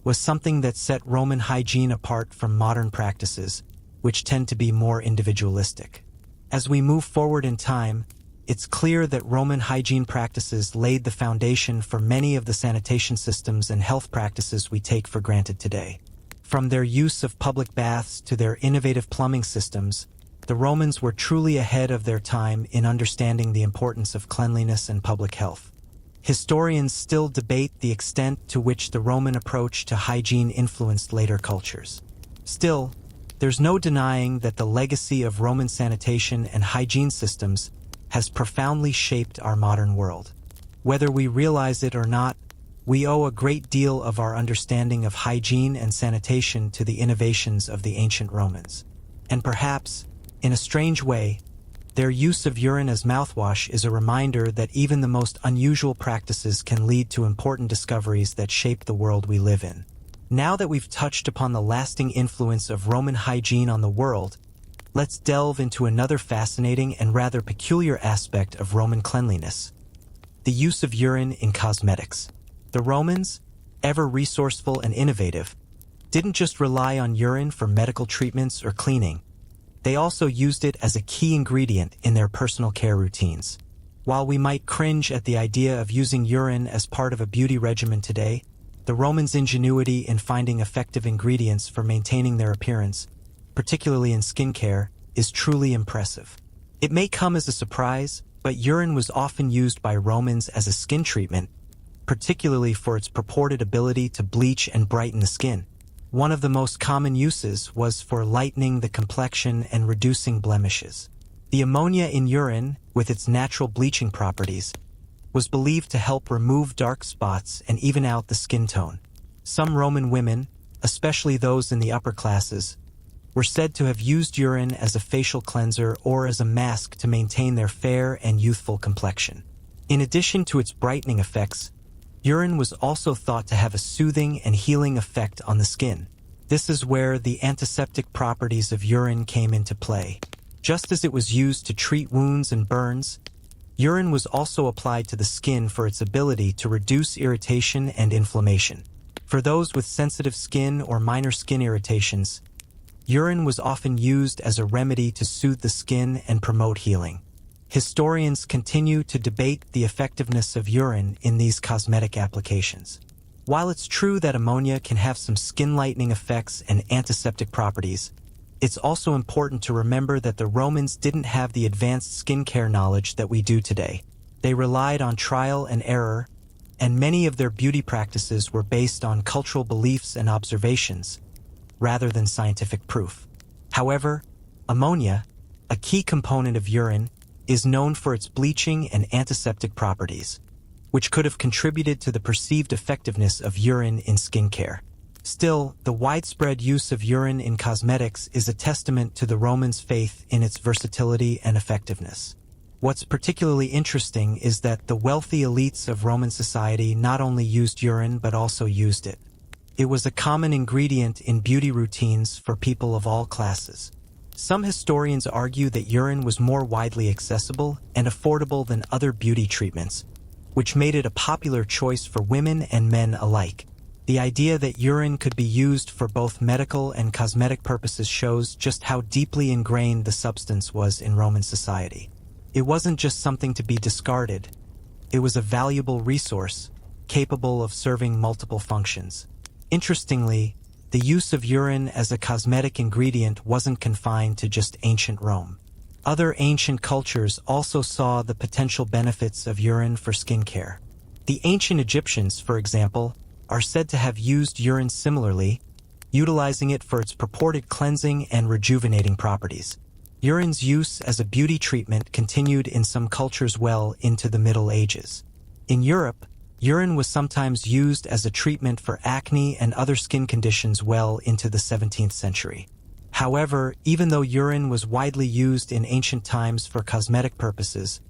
was something that set Roman hygiene apart from modern practices, which tend to be more individualistic. As we move forward in time, it's clear that Roman hygiene practices laid the foundation for many of the sanitation systems and health practices we take for granted today. From their use of public baths to their innovative plumbing systems, the Romans were truly ahead of their time in understanding the importance of cleanliness and public health. Historians still debate the extent to which the Roman approach to hygiene influenced later cultures. Still, there's no denying that the legacy of Roman sanitation and hygiene systems has profoundly shaped our modern world. Whether we realize it or not, we owe a great deal of our understanding of hygiene and sanitation to the innovations of the ancient Romans. And perhaps, in a strange way, their use of urine as mouthwash is a reminder that even the most unusual practices can lead to important discoveries that shape the world we live in. Now that we've touched upon the lasting influence of Roman hygiene on the world, let's delve into another fascinating and rather peculiar aspect of Roman cleanliness: the use of urine in cosmetics. The Romans, ever resourceful and innovative, didn't just rely on urine for medical treatments or cleaning. They also used it as a key ingredient in their personal care routines. While we might cringe at the idea of using urine as part of a beauty regimen today, the Romans' ingenuity in finding effective ingredients for maintaining their appearance, particularly in skincare, is truly impressive. It may come as a surprise, but urine was often used by Romans as a skin treatment, particularly for its purported ability to bleach and brighten the skin. One of the most common uses was for lightening the complexion and reducing blemishes. The ammonia in urine, with its natural bleaching properties, was believed to help remove dark spots and even out the skin tone. Some Roman women, especially those in the upper classes, were said to have used urine as a facial cleanser or as a mask to maintain their fair and youthful complexion. In addition to its brightening effects, urine was also thought to have a soothing and healing effect on the skin. This is where the antiseptic properties of urine came into play. Just as it was used to treat wounds and burns, urine was also applied to the skin for its ability to reduce irritation and inflammation. For those with sensitive skin or minor skin irritations, urine was often used as a remedy to soothe the skin and promote healing. Historians continue to debate the effectiveness of urine in these cosmetic applications. While it's true that ammonia can have some skin-lightening effects and antiseptic properties, it's also important to remember that the Romans didn't have the advanced skincare knowledge that we do today. They relied on trial and error, and many of their beauty practices were based on cultural beliefs and observations, rather than scientific proof. However, ammonia, a key component of urine, is known for its bleaching and antiseptic properties, which could have contributed to the perceived effectiveness of urine in skincare. Still, the widespread use of urine in cosmetics is a testament to the Romans' faith in its versatility and effectiveness. What's particularly interesting is that the wealthy elites of Roman society not only used urine but also used it. It was a common ingredient in beauty routines for people of all classes. Some historians argue that urine was more widely accessible and affordable than other beauty treatments, which made it a popular choice for women and men alike. The idea that urine could be used for both medical and cosmetic purposes shows just how deeply ingrained the substance was in Roman society. It wasn't just something to be discarded. It was a valuable resource, capable of serving multiple functions. Interestingly, the use of urine as a cosmetic ingredient wasn't confined to just ancient Rome. Other ancient cultures also saw the potential benefits of urine for skincare. The ancient Egyptians, for example, are said to have used urine similarly, utilizing it for its purported cleansing and rejuvenating properties. Urine's use as a beauty treatment continued in some cultures well into the Middle Ages. In Europe, urine was sometimes used as a treatment for acne and other skin conditions well into the 17th century. However, even though urine was widely used in ancient times for cosmetic purposes,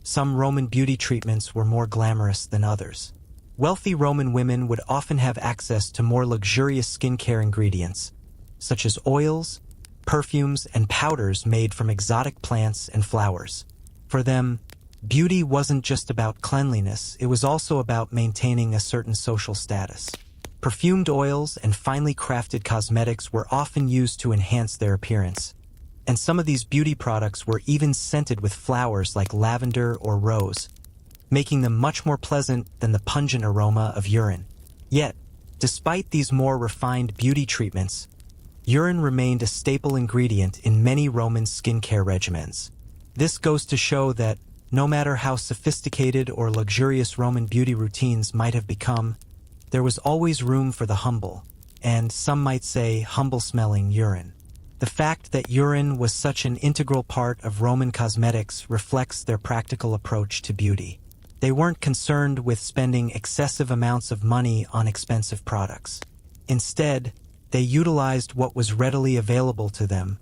some Roman beauty treatments were more glamorous than others. Wealthy Roman women would often have access to more luxurious skincare ingredients, such as oils, perfumes, and powders made from exotic plants and flowers. For them, beauty wasn't just about cleanliness, it was also about maintaining a certain social status. Perfumed oils and finely crafted cosmetics were often used to enhance their appearance, and some of these beauty products were even scented with flowers like lavender or rose, making them much more pleasant than the pungent aroma of urine. Yet, despite these more refined beauty treatments, urine remained a staple ingredient in many Roman skincare regimens. This goes to show that, no matter how sophisticated or luxurious Roman beauty routines might have become, there was always room for the humble, and some might say humble-smelling urine. The fact that urine was such an integral part of Roman cosmetics reflects their practical approach to beauty. They weren't concerned with spending excessive amounts of money on expensive products. Instead, they utilized what was readily available to them,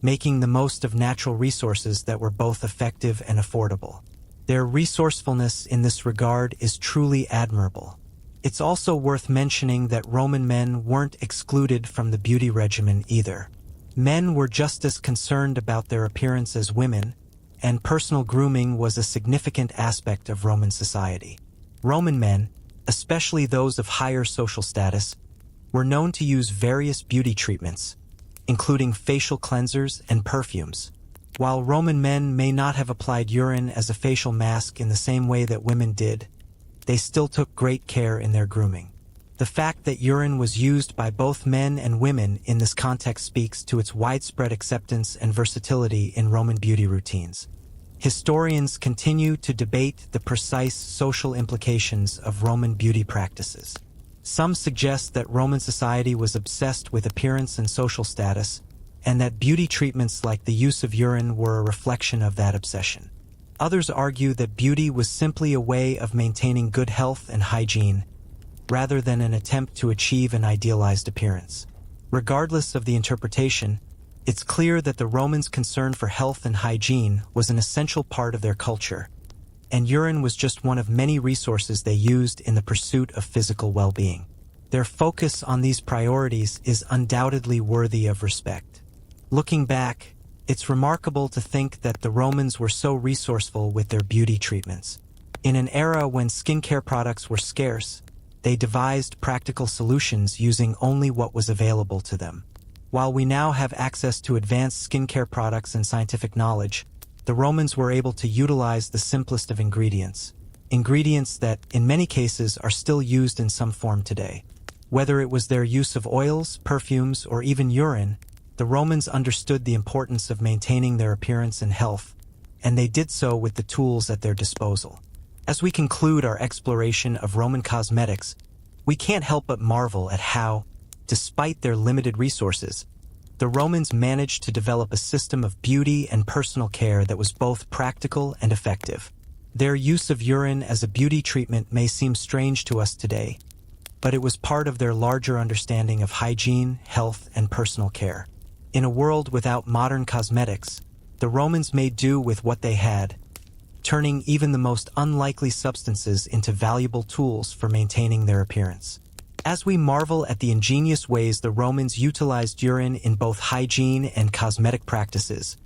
making the most of natural resources that were both effective and affordable. Their resourcefulness in this regard is truly admirable. It's also worth mentioning that Roman men weren't excluded from the beauty regimen either. Men were just as concerned about their appearance as women, and personal grooming was a significant aspect of Roman society. Roman men, especially those of higher social status, were known to use various beauty treatments, including facial cleansers and perfumes. While Roman men may not have applied urine as a facial mask in the same way that women did, they still took great care in their grooming. The fact that urine was used by both men and women in this context speaks to its widespread acceptance and versatility in Roman beauty routines. Historians continue to debate the precise social implications of Roman beauty practices. Some suggest that Roman society was obsessed with appearance and social status, and that beauty treatments like the use of urine were a reflection of that obsession. Others argue that beauty was simply a way of maintaining good health and hygiene, rather than an attempt to achieve an idealized appearance. Regardless of the interpretation, it's clear that the Romans' concern for health and hygiene was an essential part of their culture, and urine was just one of many resources they used in the pursuit of physical well-being. Their focus on these priorities is undoubtedly worthy of respect. Looking back, it's remarkable to think that the Romans were so resourceful with their beauty treatments. In an era when skincare products were scarce, they devised practical solutions using only what was available to them. While we now have access to advanced skincare products and scientific knowledge, the Romans were able to utilize the simplest of ingredients that, in many cases, are still used in some form today. Whether it was their use of oils, perfumes, or even urine, the Romans understood the importance of maintaining their appearance and health, and they did so with the tools at their disposal. As we conclude our exploration of Roman cosmetics, we can't help but marvel at how, despite their limited resources, the Romans managed to develop a system of beauty and personal care that was both practical and effective. Their use of urine as a beauty treatment may seem strange to us today, but it was part of their larger understanding of hygiene, health, and personal care. In a world without modern cosmetics, the Romans made do with what they had, turning even the most unlikely substances into valuable tools for maintaining their appearance. As we marvel at the ingenious ways the Romans utilized urine in both hygiene and cosmetic practices,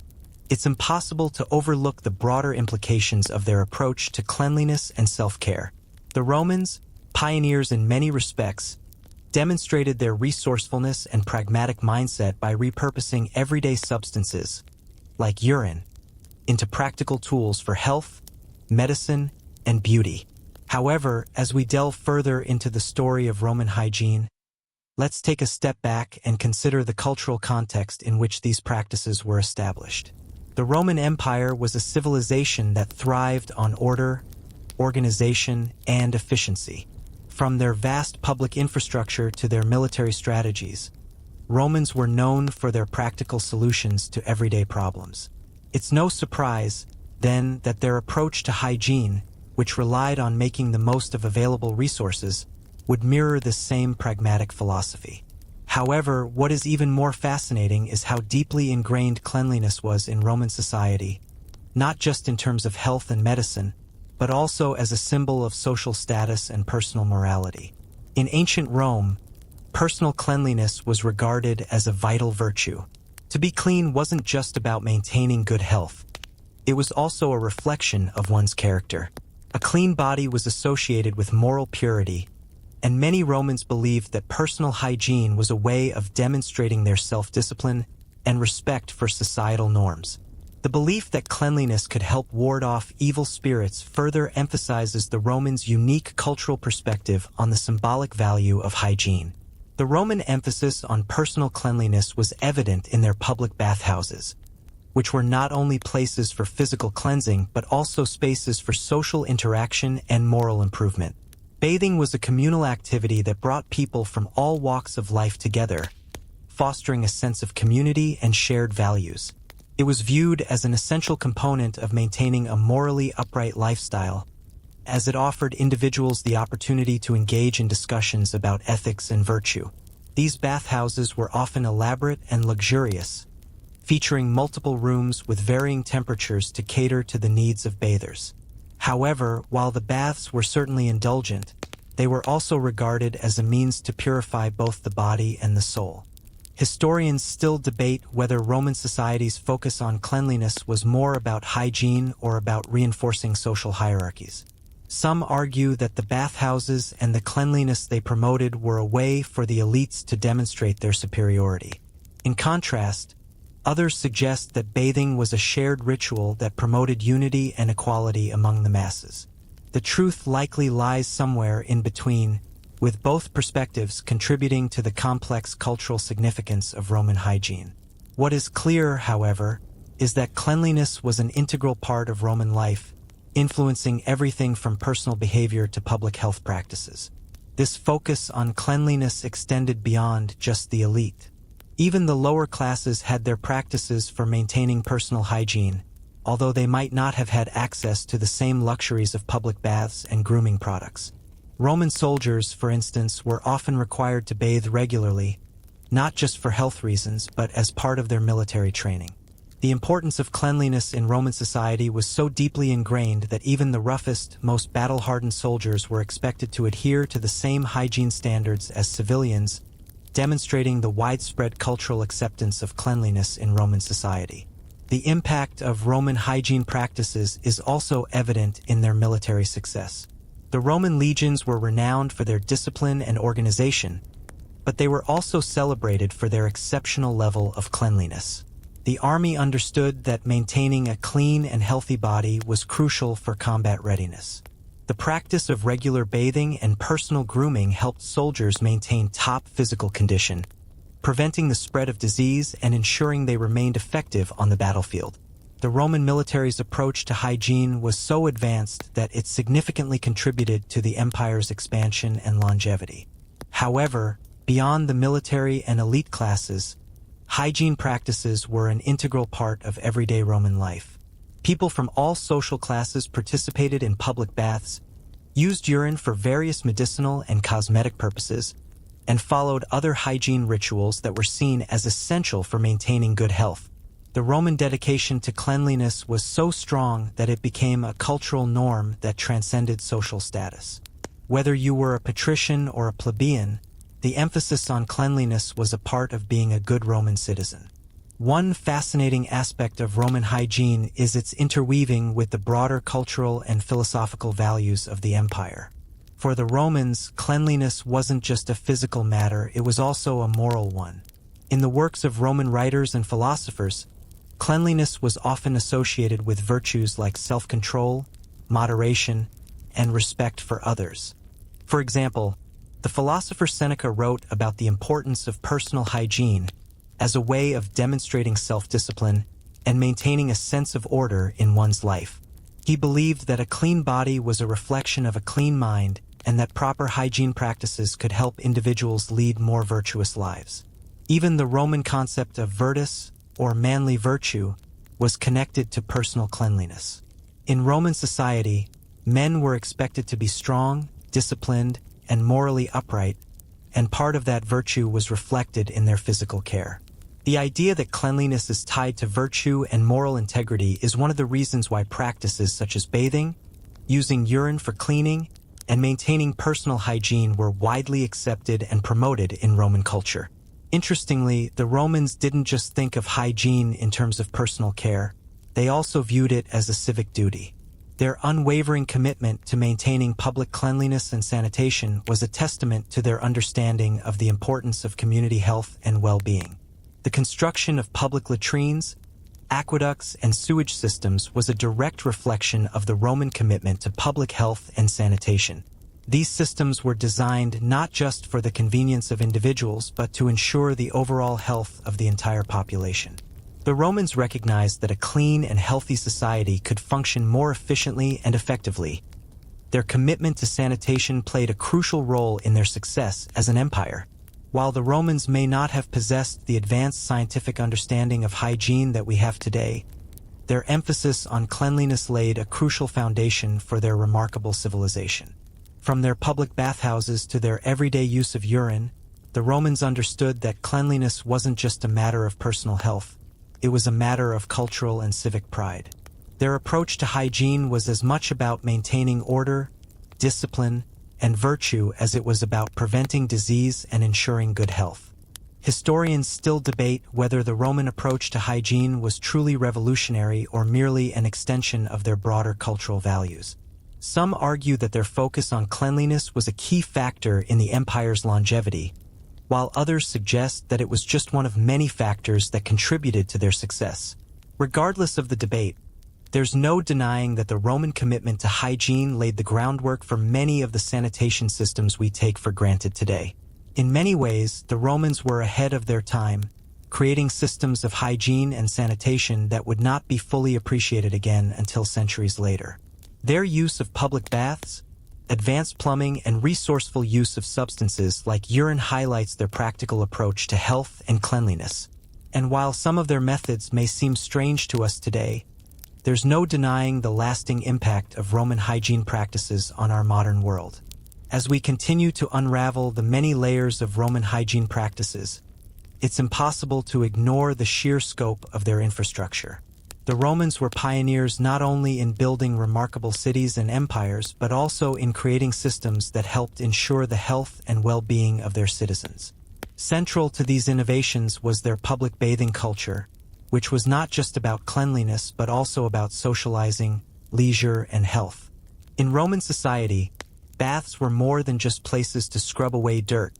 it's impossible to overlook the broader implications of their approach to cleanliness and self-care. The Romans, pioneers in many respects, demonstrated their resourcefulness and pragmatic mindset by repurposing everyday substances, like urine, into practical tools for health, medicine, and beauty. However, as we delve further into the story of Roman hygiene, let's take a step back and consider the cultural context in which these practices were established. The Roman Empire was a civilization that thrived on order, organization, and efficiency. From their vast public infrastructure to their military strategies, Romans were known for their practical solutions to everyday problems. It's no surprise, then, that their approach to hygiene, which relied on making the most of available resources, would mirror this same pragmatic philosophy. However, what is even more fascinating is how deeply ingrained cleanliness was in Roman society, not just in terms of health and medicine, but also as a symbol of social status and personal morality. In ancient Rome, personal cleanliness was regarded as a vital virtue. To be clean wasn't just about maintaining good health. It was also a reflection of one's character. A clean body was associated with moral purity, and many Romans believed that personal hygiene was a way of demonstrating their self-discipline and respect for societal norms. The belief that cleanliness could help ward off evil spirits further emphasizes the Romans' unique cultural perspective on the symbolic value of hygiene. The Roman emphasis on personal cleanliness was evident in their public bathhouses, which were not only places for physical cleansing but also spaces for social interaction and moral improvement. Bathing was a communal activity that brought people from all walks of life together, fostering a sense of community and shared values. It was viewed as an essential component of maintaining a morally upright lifestyle, as it offered individuals the opportunity to engage in discussions about ethics and virtue. These bathhouses were often elaborate and luxurious, featuring multiple rooms with varying temperatures to cater to the needs of bathers. However, while the baths were certainly indulgent, they were also regarded as a means to purify both the body and the soul. Historians still debate whether Roman society's focus on cleanliness was more about hygiene or about reinforcing social hierarchies. Some argue that the bathhouses and the cleanliness they promoted were a way for the elites to demonstrate their superiority. In contrast, others suggest that bathing was a shared ritual that promoted unity and equality among the masses. The truth likely lies somewhere in between, with both perspectives contributing to the complex cultural significance of Roman hygiene. What is clear, however, is that cleanliness was an integral part of Roman life, influencing everything from personal behavior to public health practices. This focus on cleanliness extended beyond just the elite. Even the lower classes had their practices for maintaining personal hygiene, although they might not have had access to the same luxuries of public baths and grooming products. Roman soldiers, for instance, were often required to bathe regularly, not just for health reasons, but as part of their military training. The importance of cleanliness in Roman society was so deeply ingrained that even the roughest, most battle-hardened soldiers were expected to adhere to the same hygiene standards as civilians, demonstrating the widespread cultural acceptance of cleanliness in Roman society. The impact of Roman hygiene practices is also evident in their military success. The Roman legions were renowned for their discipline and organization, but they were also celebrated for their exceptional level of cleanliness. The army understood that maintaining a clean and healthy body was crucial for combat readiness. The practice of regular bathing and personal grooming helped soldiers maintain top physical condition, preventing the spread of disease and ensuring they remained effective on the battlefield. The Roman military's approach to hygiene was so advanced that it significantly contributed to the empire's expansion and longevity. However, beyond the military and elite classes, hygiene practices were an integral part of everyday Roman life. People from all social classes participated in public baths, used urine for various medicinal and cosmetic purposes, and followed other hygiene rituals that were seen as essential for maintaining good health. The Roman dedication to cleanliness was so strong that it became a cultural norm that transcended social status. Whether you were a patrician or a plebeian, The emphasis on cleanliness was a part of being a good Roman citizen. One fascinating aspect of Roman hygiene is its interweaving with the broader cultural and philosophical values of the empire. For the Romans, cleanliness wasn't just a physical matter, it was also a moral one. In the works of Roman writers and philosophers, cleanliness was often associated with virtues like self-control, moderation, and respect for others. For example, the philosopher Seneca wrote about the importance of personal hygiene as a way of demonstrating self-discipline and maintaining a sense of order in one's life. He believed that a clean body was a reflection of a clean mind and that proper hygiene practices could help individuals lead more virtuous lives. Even the Roman concept of virtus, or manly virtue, was connected to personal cleanliness. In Roman society, men were expected to be strong, disciplined, and morally upright, and part of that virtue was reflected in their physical care. The idea that cleanliness is tied to virtue and moral integrity is one of the reasons why practices such as bathing, using urine for cleaning, and maintaining personal hygiene were widely accepted and promoted in Roman culture. Interestingly, the Romans didn't just think of hygiene in terms of personal care, they also viewed it as a civic duty. Their unwavering commitment to maintaining public cleanliness and sanitation was a testament to their understanding of the importance of community health and well-being. The construction of public latrines, aqueducts, and sewage systems was a direct reflection of the Roman commitment to public health and sanitation. These systems were designed not just for the convenience of individuals, but to ensure the overall health of the entire population. The Romans recognized that a clean and healthy society could function more efficiently and effectively. Their commitment to sanitation played a crucial role in their success as an empire. While the Romans may not have possessed the advanced scientific understanding of hygiene that we have today, their emphasis on cleanliness laid a crucial foundation for their remarkable civilization. From their public bathhouses to their everyday use of urine, the Romans understood that cleanliness wasn't just a matter of personal health, it was a matter of cultural and civic pride. Their approach to hygiene was as much about maintaining order, discipline, and virtue as it was about preventing disease and ensuring good health. Historians still debate whether the Roman approach to hygiene was truly revolutionary or merely an extension of their broader cultural values. Some argue that their focus on cleanliness was a key factor in the empire's longevity, while others suggest that it was just one of many factors that contributed to their success. Regardless of the debate, there's no denying that the Roman commitment to hygiene laid the groundwork for many of the sanitation systems we take for granted today. In many ways, the Romans were ahead of their time, creating systems of hygiene and sanitation that would not be fully appreciated again until centuries later. Their use of public baths, advanced plumbing, and resourceful use of substances like urine highlights their practical approach to health and cleanliness. And while some of their methods may seem strange to us today, there's no denying the lasting impact of Roman hygiene practices on our modern world. As we continue to unravel the many layers of Roman hygiene practices, it's impossible to ignore the sheer scope of their infrastructure. The Romans were pioneers not only in building remarkable cities and empires, but also in creating systems that helped ensure the health and well-being of their citizens. Central to these innovations was their public bathing culture, which was not just about cleanliness but also about socializing, leisure, and health. In Roman society, baths were more than just places to scrub away dirt.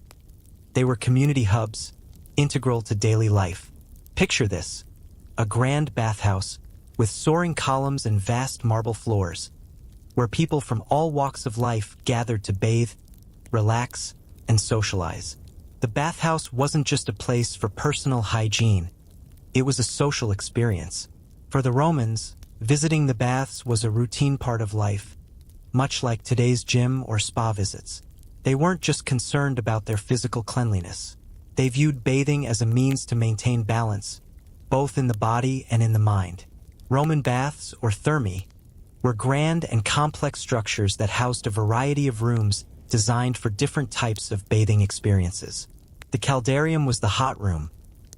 They were community hubs, integral to daily life. Picture this: a grand bathhouse with soaring columns and vast marble floors, where people from all walks of life gathered to bathe, relax, and socialize. The bathhouse wasn't just a place for personal hygiene, it was a social experience. For the Romans, visiting the baths was a routine part of life, much like today's gym or spa visits. They weren't just concerned about their physical cleanliness. They viewed bathing as a means to maintain balance, both in the body and in the mind. Roman baths, or thermae, were grand and complex structures that housed a variety of rooms designed for different types of bathing experiences. The caldarium was the hot room,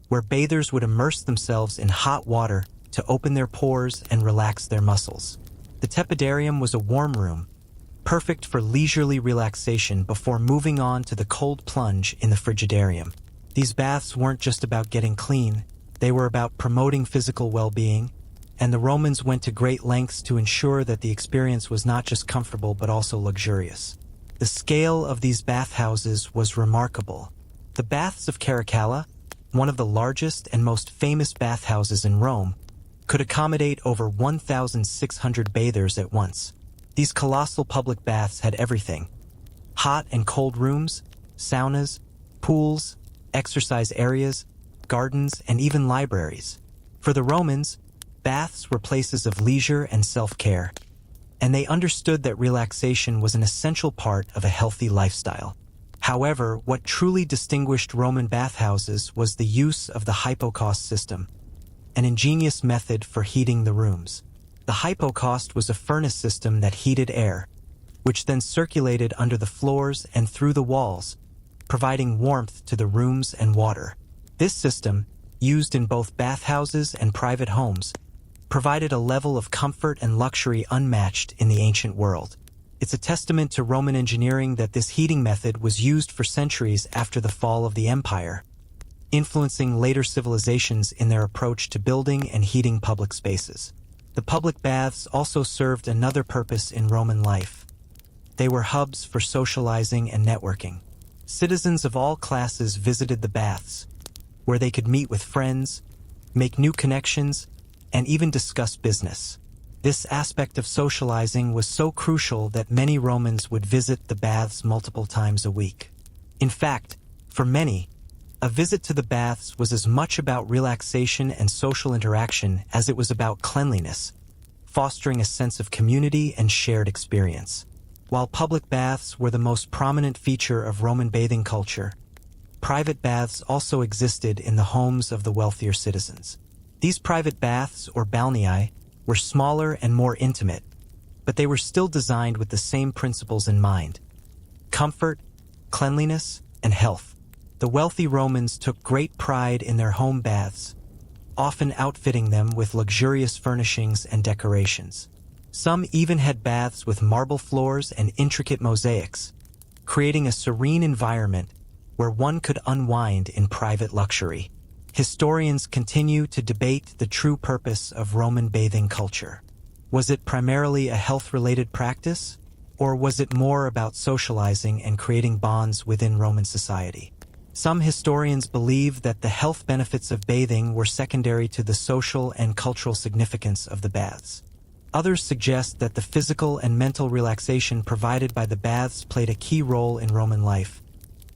where bathers would immerse themselves in hot water to open their pores and relax their muscles. The tepidarium was a warm room, perfect for leisurely relaxation before moving on to the cold plunge in the frigidarium. These baths weren't just about getting clean, they were about promoting physical well-being, and the Romans went to great lengths to ensure that the experience was not just comfortable but also luxurious. The scale of these bathhouses was remarkable. The Baths of Caracalla, one of the largest and most famous bathhouses in Rome, could accommodate over 1,600 bathers at once. These colossal public baths had everything: hot and cold rooms, saunas, pools, exercise areas, gardens, and even libraries. For the Romans, baths were places of leisure and self-care, and they understood that relaxation was an essential part of a healthy lifestyle. However, what truly distinguished Roman bathhouses was the use of the hypocaust system, an ingenious method for heating the rooms. The hypocaust was a furnace system that heated air, which then circulated under the floors and through the walls, providing warmth to the rooms and water. This system, used in both bathhouses and private homes, provided a level of comfort and luxury unmatched in the ancient world. It's a testament to Roman engineering that this heating method was used for centuries after the fall of the empire, influencing later civilizations in their approach to building and heating public spaces. The public baths also served another purpose in Roman life. They were hubs for socializing and networking. Citizens of all classes visited the baths, where they could meet with friends, make new connections, and even discuss business. This aspect of socializing was so crucial that many Romans would visit the baths multiple times a week. In fact, for many, a visit to the baths was as much about relaxation and social interaction as it was about cleanliness, fostering a sense of community and shared experience. While public baths were the most prominent feature of Roman bathing culture, private baths also existed in the homes of the wealthier citizens. These private baths, or balnei, were smaller and more intimate, but they were still designed with the same principles in mind: comfort, cleanliness, and health. The wealthy Romans took great pride in their home baths, often outfitting them with luxurious furnishings and decorations. Some even had baths with marble floors and intricate mosaics, creating a serene environment where one could unwind in private luxury. Historians continue to debate the true purpose of Roman bathing culture. Was it primarily a health-related practice, or was it more about socializing and creating bonds within Roman society? Some historians believe that the health benefits of bathing were secondary to the social and cultural significance of the baths. Others suggest that the physical and mental relaxation provided by the baths played a key role in Roman life,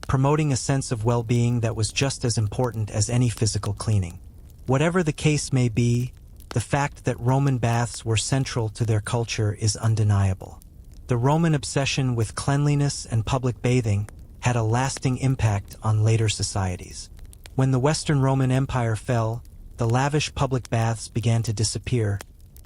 promoting a sense of well-being that was just as important as any physical cleaning. Whatever the case may be, the fact that Roman baths were central to their culture is undeniable. The Roman obsession with cleanliness and public bathing had a lasting impact on later societies. When the Western Roman Empire fell, the lavish public baths began to disappear,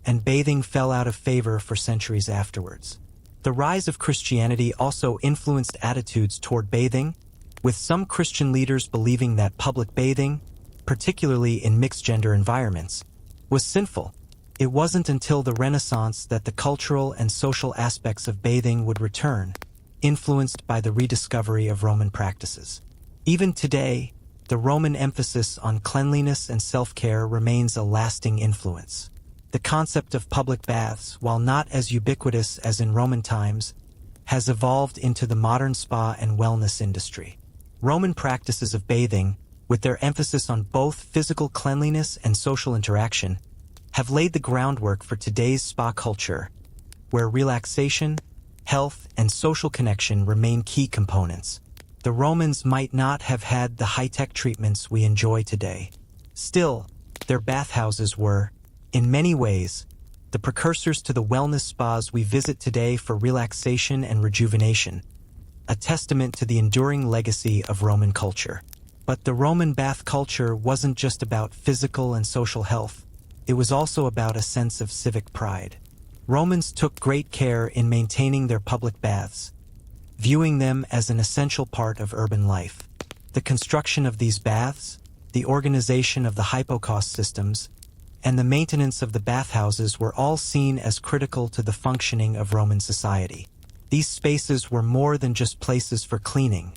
and bathing fell out of favor for centuries afterwards. The rise of Christianity also influenced attitudes toward bathing, with some Christian leaders believing that public bathing, particularly in mixed-gender environments, was sinful. It wasn't until the Renaissance that the cultural and social aspects of bathing would return, influenced by the rediscovery of Roman practices. Even today, the Roman emphasis on cleanliness and self-care remains a lasting influence. The concept of public baths, while not as ubiquitous as in Roman times, has evolved into the modern spa and wellness industry. Roman practices of bathing, with their emphasis on both physical cleanliness and social interaction, have laid the groundwork for today's spa culture, where relaxation, health, and social connection remain key components. The Romans might not have had the high-tech treatments we enjoy today. Still, their bathhouses were, in many ways, the precursors to the wellness spas we visit today for relaxation and rejuvenation, a testament to the enduring legacy of Roman culture. But the Roman bath culture wasn't just about physical and social health. It was also about a sense of civic pride. Romans took great care in maintaining their public baths, viewing them as an essential part of urban life. The construction of these baths, the organization of the hypocaust systems, and the maintenance of the bathhouses were all seen as critical to the functioning of Roman society. These spaces were more than just places for cleaning.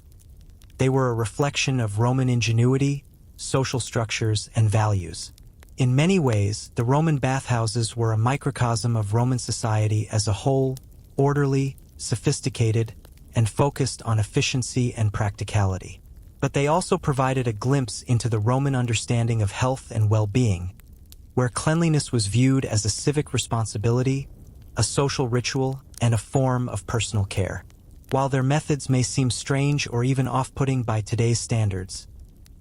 They were a reflection of Roman ingenuity, social structures, and values. In many ways, the Roman bathhouses were a microcosm of Roman society as a whole, orderly, sophisticated, and focused on efficiency and practicality. But they also provided a glimpse into the Roman understanding of health and well-being, where cleanliness was viewed as a civic responsibility, a social ritual, and a form of personal care. While their methods may seem strange or even off-putting by today's standards,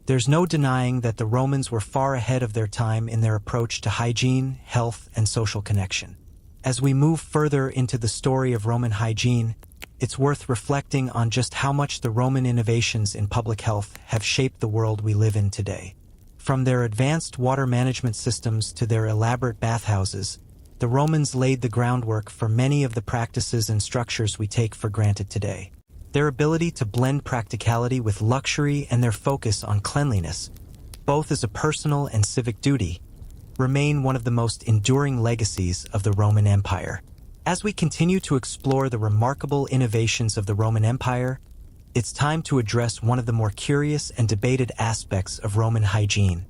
there's no denying that the Romans were far ahead of their time in their approach to hygiene, health, and social connection. As we move further into the story of Roman hygiene, it's worth reflecting on just how much the Roman innovations in public health have shaped the world we live in today. From their advanced water management systems to their elaborate bathhouses, the Romans laid the groundwork for many of the practices and structures we take for granted today. Their ability to blend practicality with luxury and their focus on cleanliness, both as a personal and civic duty, remain one of the most enduring legacies of the Roman Empire. As we continue to explore the remarkable innovations of the Roman Empire, it's time to address one of the more curious and debated aspects of Roman hygiene: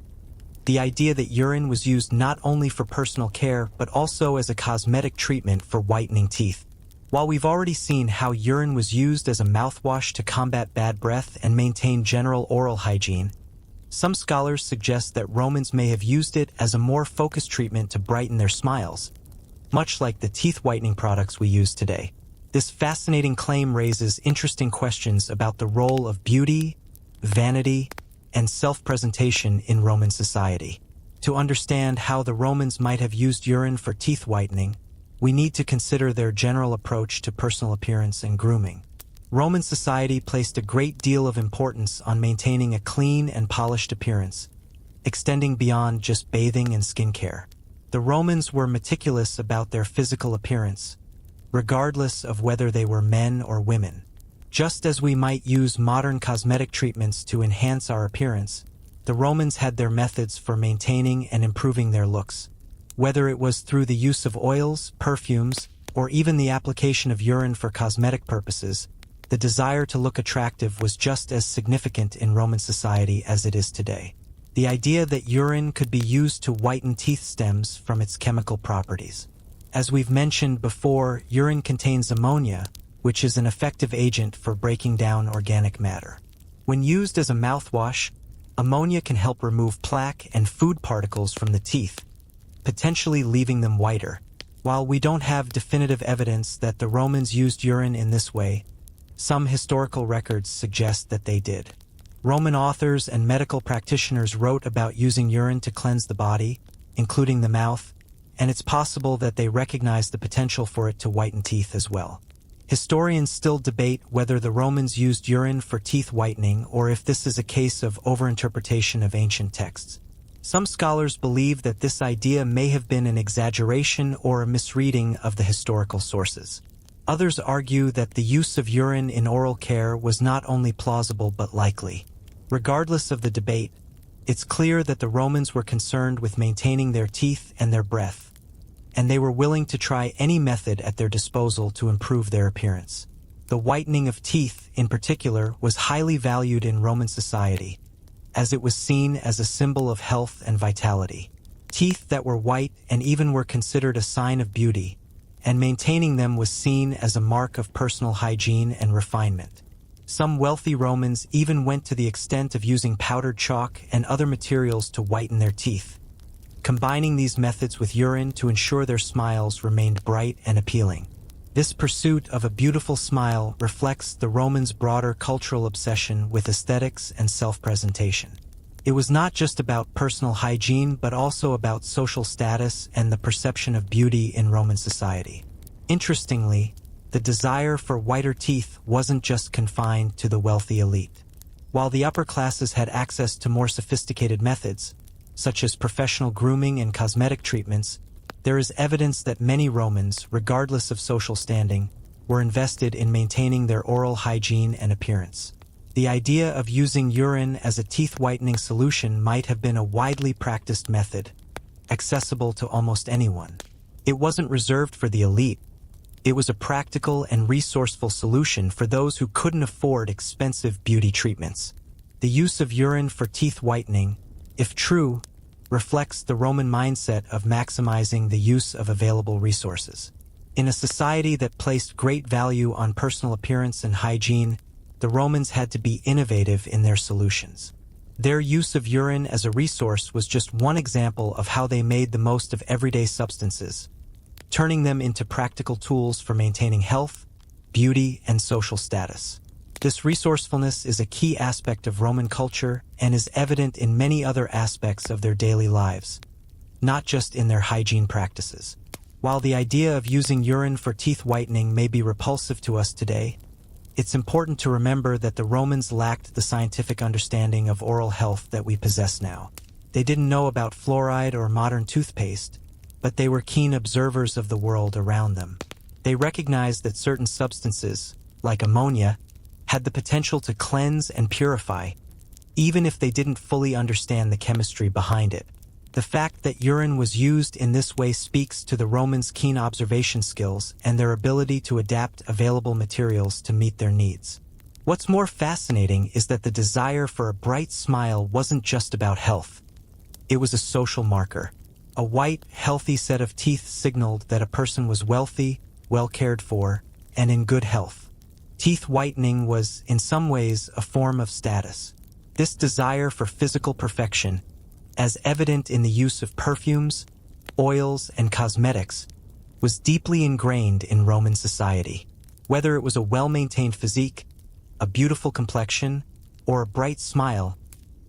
the idea that urine was used not only for personal care but also as a cosmetic treatment for whitening teeth. While we've already seen how urine was used as a mouthwash to combat bad breath and maintain general oral hygiene, some scholars suggest that Romans may have used it as a more focused treatment to brighten their smiles, much like the teeth whitening products we use today. This fascinating claim raises interesting questions about the role of beauty, vanity, and self-presentation in Roman society. To understand how the Romans might have used urine for teeth whitening, we need to consider their general approach to personal appearance and grooming. Roman society placed a great deal of importance on maintaining a clean and polished appearance, extending beyond just bathing and skincare. The Romans were meticulous about their physical appearance, regardless of whether they were men or women. Just as we might use modern cosmetic treatments to enhance our appearance, the Romans had their methods for maintaining and improving their looks. Whether it was through the use of oils, perfumes, or even the application of urine for cosmetic purposes, the desire to look attractive was just as significant in Roman society as it is today. The idea that urine could be used to whiten teeth stems from its chemical properties. As we've mentioned before, urine contains ammonia, which is an effective agent for breaking down organic matter. When used as a mouthwash, ammonia can help remove plaque and food particles from the teeth, potentially leaving them whiter. While we don't have definitive evidence that the Romans used urine in this way, some historical records suggest that they did. Roman authors and medical practitioners wrote about using urine to cleanse the body, including the mouth, and it's possible that they recognized the potential for it to whiten teeth as well. Historians still debate whether the Romans used urine for teeth whitening or if this is a case of overinterpretation of ancient texts. Some scholars believe that this idea may have been an exaggeration or a misreading of the historical sources. Others argue that the use of urine in oral care was not only plausible but likely. Regardless of the debate, it's clear that the Romans were concerned with maintaining their teeth and their breath, and they were willing to try any method at their disposal to improve their appearance. The whitening of teeth, in particular, was highly valued in Roman society, as it was seen as a symbol of health and vitality. Teeth that were white and even were considered a sign of beauty, and maintaining them was seen as a mark of personal hygiene and refinement. Some wealthy Romans even went to the extent of using powdered chalk and other materials to whiten their teeth, combining these methods with urine to ensure their smiles remained bright and appealing. This pursuit of a beautiful smile reflects the Romans' broader cultural obsession with aesthetics and self-presentation. It was not just about personal hygiene but also about social status and the perception of beauty in Roman society. Interestingly, the desire for whiter teeth wasn't just confined to the wealthy elite. While the upper classes had access to more sophisticated methods, such as professional grooming and cosmetic treatments, there is evidence that many Romans, regardless of social standing, were invested in maintaining their oral hygiene and appearance. The idea of using urine as a teeth whitening solution might have been a widely practiced method, accessible to almost anyone. It wasn't reserved for the elite. It was a practical and resourceful solution for those who couldn't afford expensive beauty treatments. The use of urine for teeth whitening, if true, reflects the Roman mindset of maximizing the use of available resources. In a society that placed great value on personal appearance and hygiene, the Romans had to be innovative in their solutions. Their use of urine as a resource was just one example of how they made the most of everyday substances, turning them into practical tools for maintaining health, beauty, and social status. This resourcefulness is a key aspect of Roman culture and is evident in many other aspects of their daily lives, not just in their hygiene practices. While the idea of using urine for teeth whitening may be repulsive to us today, it's important to remember that the Romans lacked the scientific understanding of oral health that we possess now. They didn't know about fluoride or modern toothpaste, but they were keen observers of the world around them. They recognized that certain substances, like ammonia, had the potential to cleanse and purify, even if they didn't fully understand the chemistry behind it. The fact that urine was used in this way speaks to the Romans' keen observation skills and their ability to adapt available materials to meet their needs. What's more fascinating is that the desire for a bright smile wasn't just about health. It was a social marker. A white, healthy set of teeth signaled that a person was wealthy, well cared for, and in good health. Teeth whitening was, in some ways, a form of status. This desire for physical perfection, as evident in the use of perfumes, oils, and cosmetics, was deeply ingrained in Roman society. Whether it was a well-maintained physique, a beautiful complexion, or a bright smile,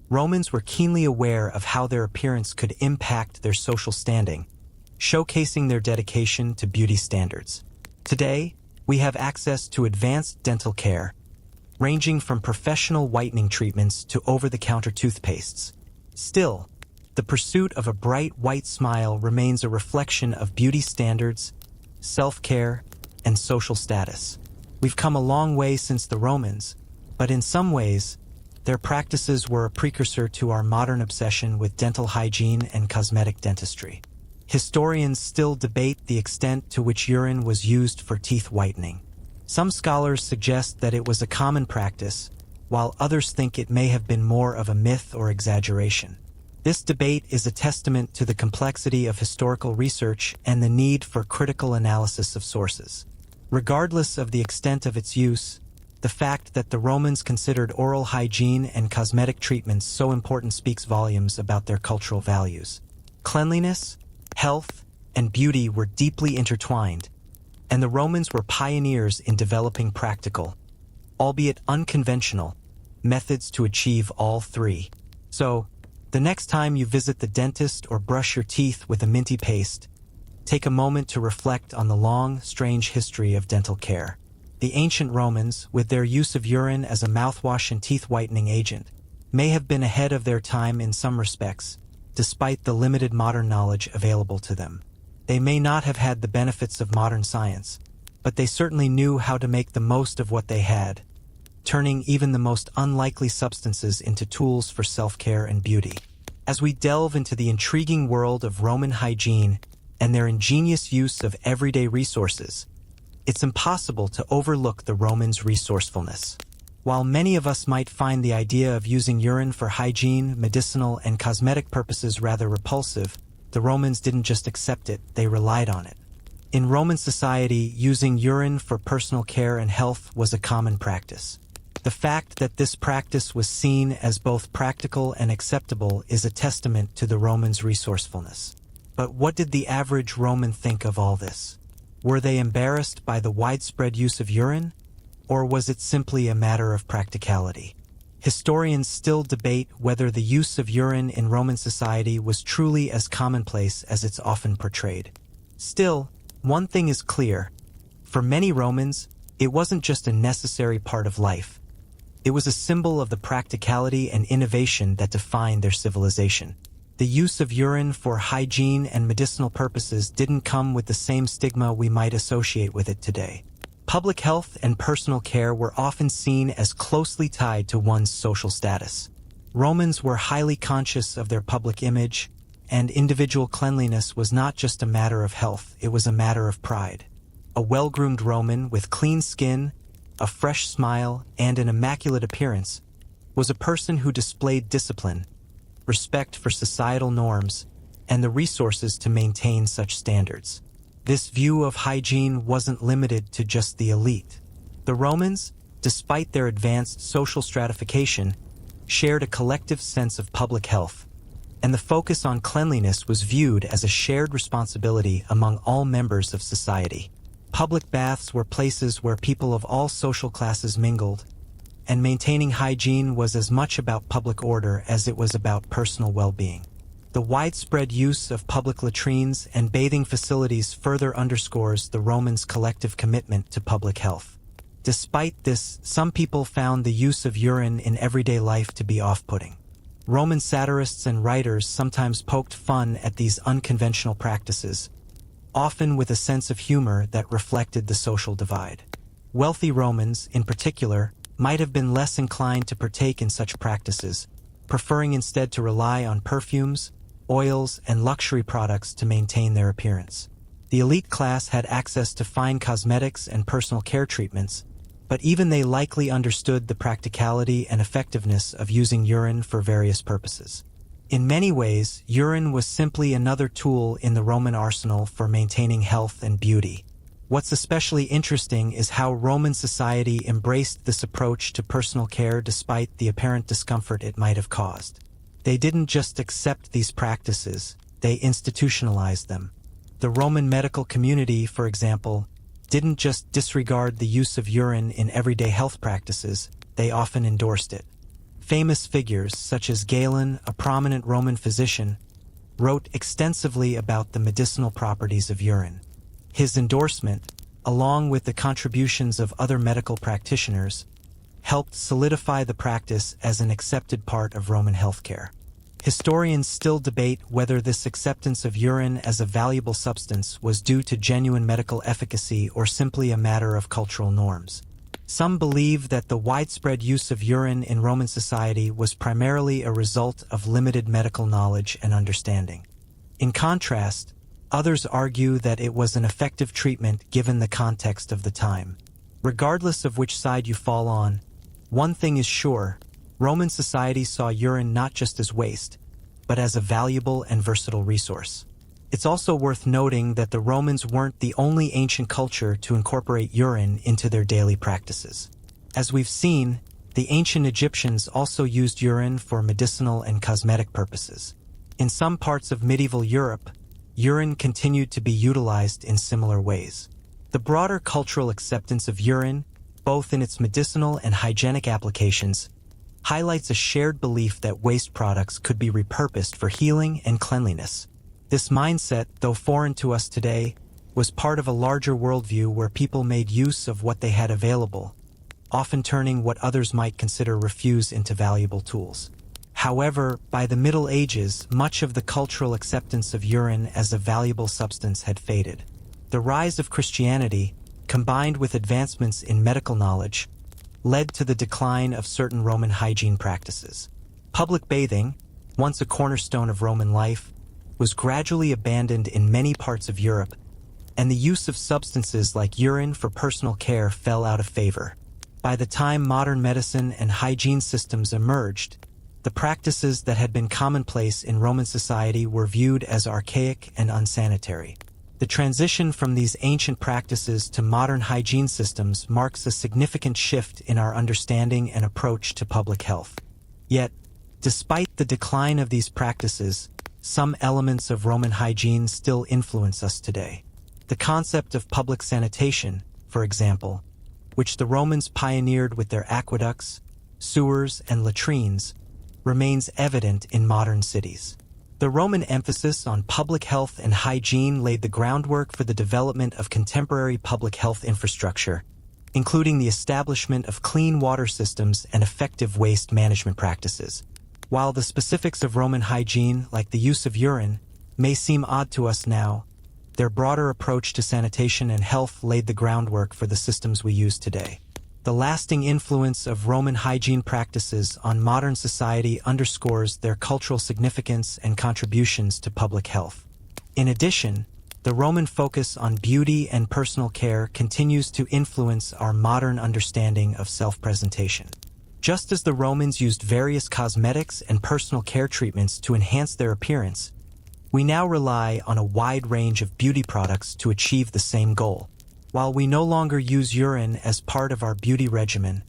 Romans were keenly aware of how their appearance could impact their social standing, showcasing their dedication to beauty standards. Today, we have access to advanced dental care, ranging from professional whitening treatments to over-the-counter toothpastes. Still, the pursuit of a bright white smile remains a reflection of beauty standards, self-care, and social status. We've come a long way since the Romans, but in some ways, their practices were a precursor to our modern obsession with dental hygiene and cosmetic dentistry. Historians still debate the extent to which urine was used for teeth whitening. Some scholars suggest that it was a common practice, while others think it may have been more of a myth or exaggeration. This debate is a testament to the complexity of historical research and the need for critical analysis of sources. Regardless of the extent of its use, the fact that the Romans considered oral hygiene and cosmetic treatments so important speaks volumes about their cultural values. Cleanliness, health, and beauty were deeply intertwined, and the Romans were pioneers in developing practical, albeit unconventional, methods to achieve all three. So, the next time you visit the dentist or brush your teeth with a minty paste, take a moment to reflect on the long, strange history of dental care. The ancient Romans, with their use of urine as a mouthwash and teeth whitening agent, may have been ahead of their time in some respects, despite the limited modern knowledge available to them. They may not have had the benefits of modern science, but they certainly knew how to make the most of what they had, turning even the most unlikely substances into tools for self-care and beauty. As we delve into the intriguing world of Roman hygiene and their ingenious use of everyday resources, it's impossible to overlook the Romans' resourcefulness. While many of us might find the idea of using urine for hygiene, medicinal, and cosmetic purposes rather repulsive, the Romans didn't just accept it, they relied on it. In Roman society, using urine for personal care and health was a common practice. The fact that this practice was seen as both practical and acceptable is a testament to the Romans' resourcefulness. But what did the average Roman think of all this? Were they embarrassed by the widespread use of urine, or was it simply a matter of practicality? Historians still debate whether the use of urine in Roman society was truly as commonplace as it's often portrayed. Still, one thing is clear. For many Romans, it wasn't just a necessary part of life. It was a symbol of the practicality and innovation that defined their civilization. The use of urine for hygiene and medicinal purposes didn't come with the same stigma we might associate with it today. Public health and personal care were often seen as closely tied to one's social status. Romans were highly conscious of their public image, and individual cleanliness was not just a matter of health, it was a matter of pride. A well-groomed Roman with clean skin, a fresh smile, and an immaculate appearance was a person who displayed discipline, respect for societal norms, and the resources to maintain such standards. This view of hygiene wasn't limited to just the elite. The Romans, despite their advanced social stratification, shared a collective sense of public health, and the focus on cleanliness was viewed as a shared responsibility among all members of society. Public baths were places where people of all social classes mingled, and maintaining hygiene was as much about public order as it was about personal well-being. The widespread use of public latrines and bathing facilities further underscores the Romans' collective commitment to public health. Despite this, some people found the use of urine in everyday life to be off-putting. Roman satirists and writers sometimes poked fun at these unconventional practices, often with a sense of humor that reflected the social divide. Wealthy Romans, in particular, might have been less inclined to partake in such practices, preferring instead to rely on perfumes, oils, and luxury products to maintain their appearance. The elite class had access to fine cosmetics and personal care treatments, but even they likely understood the practicality and effectiveness of using urine for various purposes. In many ways, urine was simply another tool in the Roman arsenal for maintaining health and beauty. What's especially interesting is how Roman society embraced this approach to personal care despite the apparent discomfort it might have caused. They didn't just accept these practices, they institutionalized them. The Roman medical community, for example, didn't just disregard the use of urine in everyday health practices, they often endorsed it. Famous figures, such as Galen, a prominent Roman physician, wrote extensively about the medicinal properties of urine. His endorsement, along with the contributions of other medical practitioners, helped solidify the practice as an accepted part of Roman healthcare. Historians still debate whether this acceptance of urine as a valuable substance was due to genuine medical efficacy or simply a matter of cultural norms. Some believe that the widespread use of urine in Roman society was primarily a result of limited medical knowledge and understanding. In contrast, others argue that it was an effective treatment given the context of the time. Regardless of which side you fall on, one thing is sure: Roman society saw urine not just as waste, but as a valuable and versatile resource. It's also worth noting that the Romans weren't the only ancient culture to incorporate urine into their daily practices. As we've seen, the ancient Egyptians also used urine for medicinal and cosmetic purposes. In some parts of medieval Europe, urine continued to be utilized in similar ways. The broader cultural acceptance of urine, both in its medicinal and hygienic applications, highlights a shared belief that waste products could be repurposed for healing and cleanliness. This mindset, though foreign to us today, was part of a larger worldview where people made use of what they had available, often turning what others might consider refuse into valuable tools. However, by the Middle Ages, much of the cultural acceptance of urine as a valuable substance had faded. The rise of Christianity, combined with advancements in medical knowledge, led to the decline of certain Roman hygiene practices. Public bathing, once a cornerstone of Roman life, was gradually abandoned in many parts of Europe, and the use of substances like urine for personal care fell out of favor. By the time modern medicine and hygiene systems emerged, the practices that had been commonplace in Roman society were viewed as archaic and unsanitary. The transition from these ancient practices to modern hygiene systems marks a significant shift in our understanding and approach to public health. Yet, despite the decline of these practices, some elements of Roman hygiene still influence us today. The concept of public sanitation, for example, which the Romans pioneered with their aqueducts, sewers, and latrines, remains evident in modern cities. The Roman emphasis on public health and hygiene laid the groundwork for the development of contemporary public health infrastructure, including the establishment of clean water systems and effective waste management practices. While the specifics of Roman hygiene, like the use of urine, may seem odd to us now, their broader approach to sanitation and health laid the groundwork for the systems we use today. The lasting influence of Roman hygiene practices on modern society underscores their cultural significance and contributions to public health. In addition, The Roman focus on beauty and personal care continues to influence our modern understanding of self-presentation. Just as the Romans used various cosmetics and personal care treatments to enhance their appearance, we now rely on a wide range of beauty products to achieve the same goal. While we no longer use urine as part of our beauty regimen,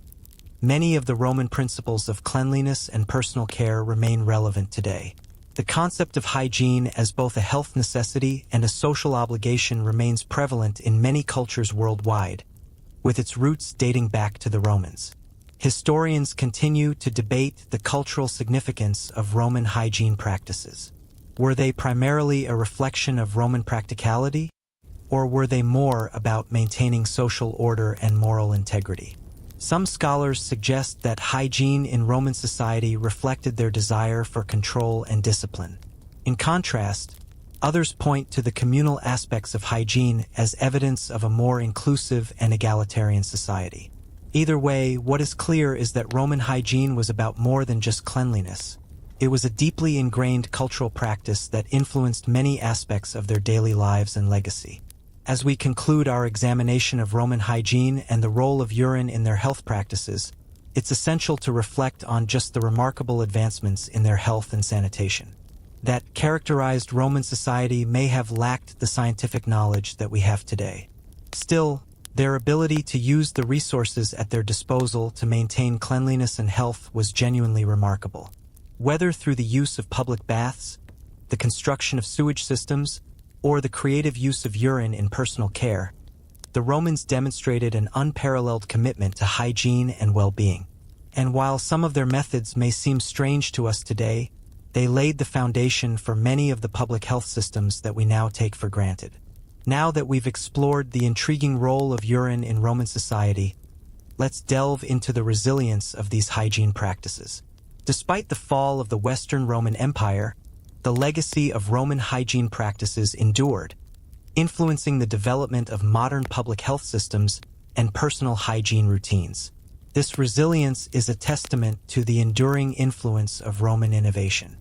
many of the Roman principles of cleanliness and personal care remain relevant today. The concept of hygiene as both a health necessity and a social obligation remains prevalent in many cultures worldwide, with its roots dating back to the Romans. Historians continue to debate the cultural significance of Roman hygiene practices. Were they primarily a reflection of Roman practicality, or were they more about maintaining social order and moral integrity? Some scholars suggest that hygiene in Roman society reflected their desire for control and discipline. In contrast, others point to the communal aspects of hygiene as evidence of a more inclusive and egalitarian society. Either way, what is clear is that Roman hygiene was about more than just cleanliness. It was a deeply ingrained cultural practice that influenced many aspects of their daily lives and legacy. As we conclude our examination of Roman hygiene and the role of urine in their health practices, it's essential to reflect on just the remarkable advancements in their health and sanitation that characterized Roman society may have lacked the scientific knowledge that we have today. Still, their ability to use the resources at their disposal to maintain cleanliness and health was genuinely remarkable. Whether through the use of public baths, the construction of sewage systems, or the creative use of urine in personal care, the Romans demonstrated an unparalleled commitment to hygiene and well-being. And while some of their methods may seem strange to us today, they laid the foundation for many of the public health systems that we now take for granted. Now that we've explored the intriguing role of urine in Roman society, let's delve into the resilience of these hygiene practices. Despite the fall of the Western Roman Empire, the legacy of Roman hygiene practices endured, influencing the development of modern public health systems and personal hygiene routines. This resilience is a testament to the enduring influence of Roman innovation.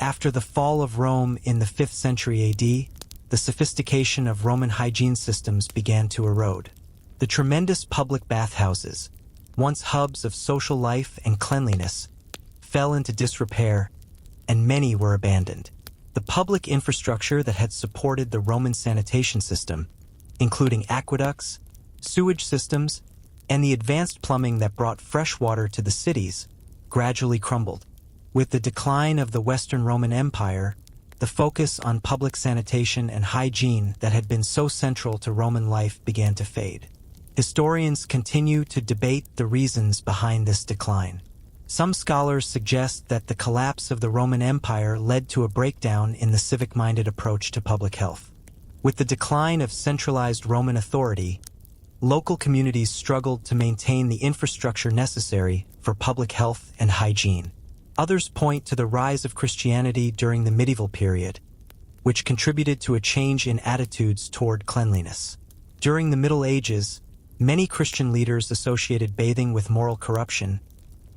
After the fall of Rome in the 5th century AD, the sophistication of Roman hygiene systems began to erode. The tremendous public bathhouses, once hubs of social life and cleanliness, fell into disrepair, and many were abandoned. The public infrastructure that had supported the Roman sanitation system, including aqueducts, sewage systems, and the advanced plumbing that brought fresh water to the cities, gradually crumbled. With the decline of the Western Roman Empire, the focus on public sanitation and hygiene that had been so central to Roman life began to fade. Historians continue to debate the reasons behind this decline. Some scholars suggest that the collapse of the Roman Empire led to a breakdown in the civic-minded approach to public health. With the decline of centralized Roman authority, local communities struggled to maintain the infrastructure necessary for public health and hygiene. Others point to the rise of Christianity during the medieval period, which contributed to a change in attitudes toward cleanliness. During the Middle Ages, many Christian leaders associated bathing with moral corruption,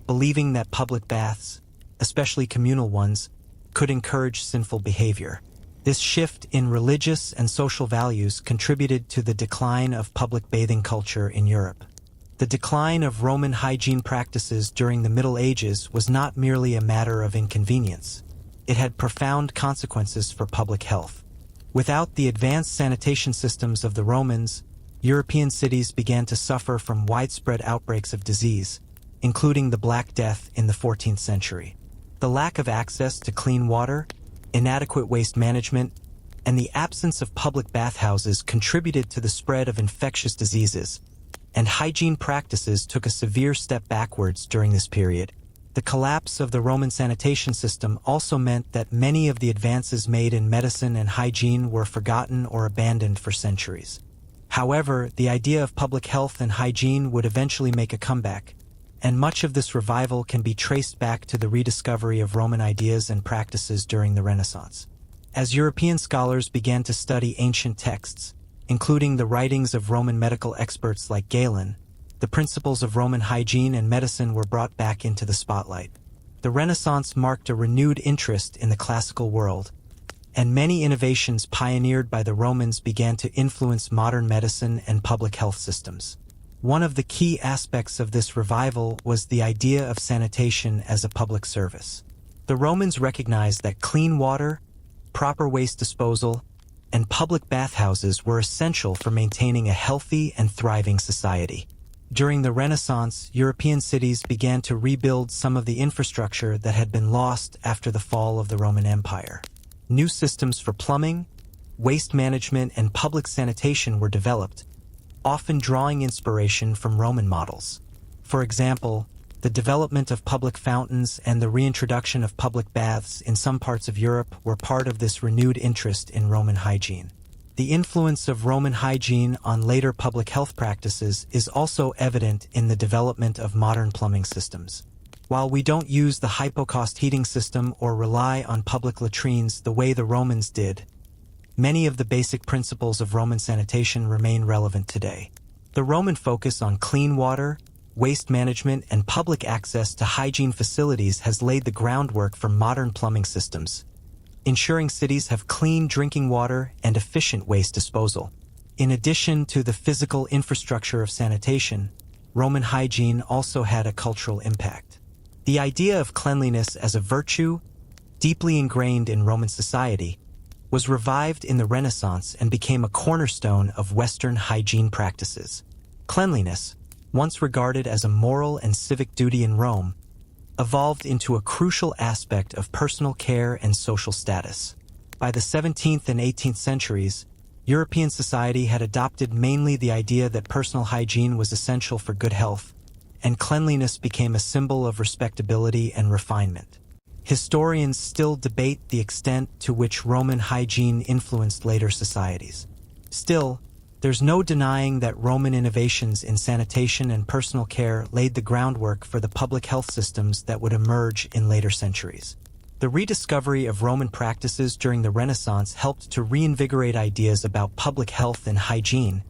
believing that public baths, especially communal ones, could encourage sinful behavior. This shift in religious and social values contributed to the decline of public bathing culture in Europe. The decline of Roman hygiene practices during the Middle Ages was not merely a matter of inconvenience. It had profound consequences for public health. Without the advanced sanitation systems of the Romans, European cities began to suffer from widespread outbreaks of disease, including the Black Death in the 14th century. The lack of access to clean water, inadequate waste management, and the absence of public bathhouses contributed to the spread of infectious diseases, and hygiene practices took a severe step backwards during this period. The collapse of the Roman sanitation system also meant that many of the advances made in medicine and hygiene were forgotten or abandoned for centuries. However, the idea of public health and hygiene would eventually make a comeback, and much of this revival can be traced back to the rediscovery of Roman ideas and practices during the Renaissance. As European scholars began to study ancient texts, including the writings of Roman medical experts like Galen, the principles of Roman hygiene and medicine were brought back into the spotlight. The Renaissance marked a renewed interest in the classical world, and many innovations pioneered by the Romans began to influence modern medicine and public health systems. One of the key aspects of this revival was the idea of sanitation as a public service. The Romans recognized that clean water, proper waste disposal, and public bathhouses were essential for maintaining a healthy and thriving society. During the Renaissance, European cities began to rebuild some of the infrastructure that had been lost after the fall of the Roman Empire. New systems for plumbing, waste management, and public sanitation were developed, often drawing inspiration from Roman models. For example, the development of public fountains and the reintroduction of public baths in some parts of Europe were part of this renewed interest in Roman hygiene. The influence of Roman hygiene on later public health practices is also evident in the development of modern plumbing systems. While we don't use the hypocaust heating system or rely on public latrines the way the Romans did, many of the basic principles of Roman sanitation remain relevant today. The Roman focus on clean water, waste management, and public access to hygiene facilities has laid the groundwork for modern plumbing systems, ensuring cities have clean drinking water and efficient waste disposal. In addition to the physical infrastructure of sanitation, Roman hygiene also had a cultural impact. The idea of cleanliness as a virtue, deeply ingrained in Roman society, was revived in the Renaissance and became a cornerstone of Western hygiene practices. Cleanliness, once regarded as a moral and civic duty in Rome, evolved into a crucial aspect of personal care and social status. By the 17th and 18th centuries, European society had adopted mainly the idea that personal hygiene was essential for good health, and cleanliness became a symbol of respectability and refinement. Historians still debate the extent to which Roman hygiene influenced later societies. Still, there's no denying that Roman innovations in sanitation and personal care laid the groundwork for the public health systems that would emerge in later centuries. The rediscovery of Roman practices during the Renaissance helped to reinvigorate ideas about public health and hygiene,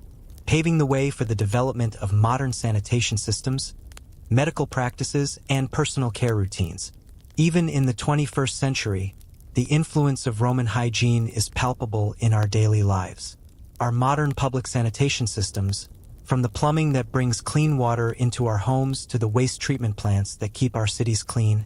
paving the way for the development of modern sanitation systems, medical practices, and personal care routines. Even in the 21st century, the influence of Roman hygiene is palpable in our daily lives. Our modern public sanitation systems, from the plumbing that brings clean water into our homes to the waste treatment plants that keep our cities clean,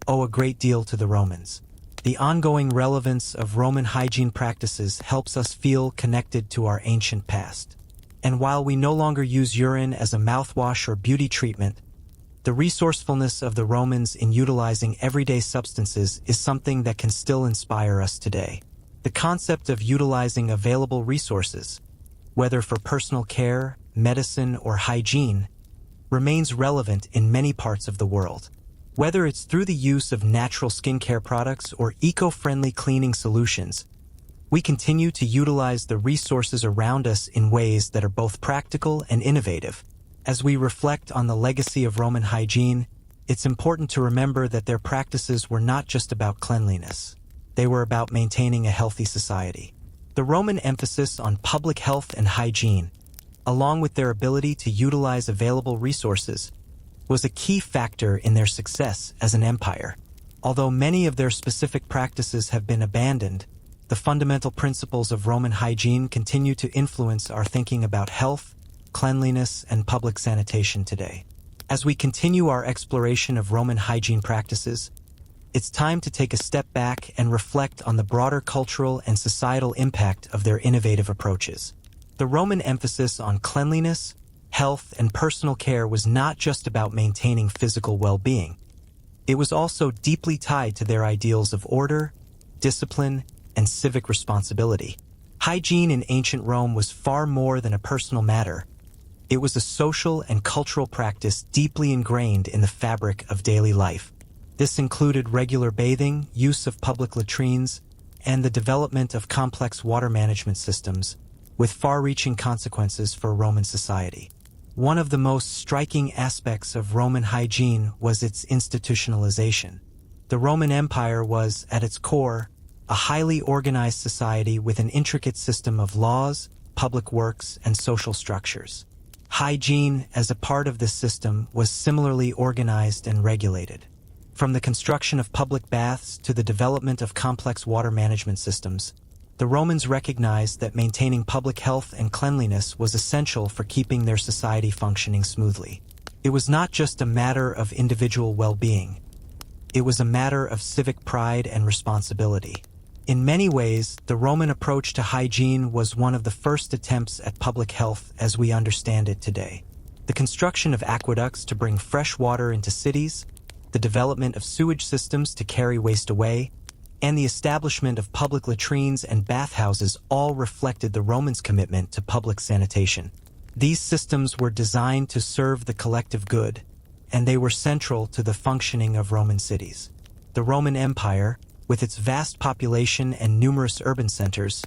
owe a great deal to the Romans. The ongoing relevance of Roman hygiene practices helps us feel connected to our ancient past. And while we no longer use urine as a mouthwash or beauty treatment, the resourcefulness of the Romans in utilizing everyday substances is something that can still inspire us today. The concept of utilizing available resources, whether for personal care, medicine, or hygiene, remains relevant in many parts of the world. Whether it's through the use of natural skincare products or eco-friendly cleaning solutions, we continue to utilize the resources around us in ways that are both practical and innovative. As we reflect on the legacy of Roman hygiene, it's important to remember that their practices were not just about cleanliness. They were about maintaining a healthy society. The Roman emphasis on public health and hygiene, along with their ability to utilize available resources, was a key factor in their success as an empire. Although many of their specific practices have been abandoned, the fundamental principles of Roman hygiene continue to influence our thinking about health, cleanliness, and public sanitation today. As we continue our exploration of Roman hygiene practices, it's time to take a step back and reflect on the broader cultural and societal impact of their innovative approaches. The Roman emphasis on cleanliness, health, and personal care was not just about maintaining physical well-being. It was also deeply tied to their ideals of order, discipline, and civic responsibility. Hygiene in ancient Rome was far more than a personal matter. It was a social and cultural practice deeply ingrained in the fabric of daily life. This included regular bathing, use of public latrines, and the development of complex water management systems, with far-reaching consequences for Roman society. One of the most striking aspects of Roman hygiene was its institutionalization. The Roman Empire was, at its core, a highly organized society with an intricate system of laws, public works, and social structures. Hygiene, as a part of this system, was similarly organized and regulated. From the construction of public baths to the development of complex water management systems, the Romans recognized that maintaining public health and cleanliness was essential for keeping their society functioning smoothly. It was not just a matter of individual well-being. It was a matter of civic pride and responsibility. In many ways, the Roman approach to hygiene was one of the first attempts at public health as we understand it today. The construction of aqueducts to bring fresh water into cities, the development of sewage systems to carry waste away, and the establishment of public latrines and bathhouses all reflected the Romans' commitment to public sanitation. These systems were designed to serve the collective good, and they were central to the functioning of Roman cities. The Roman Empire, with its vast population and numerous urban centers,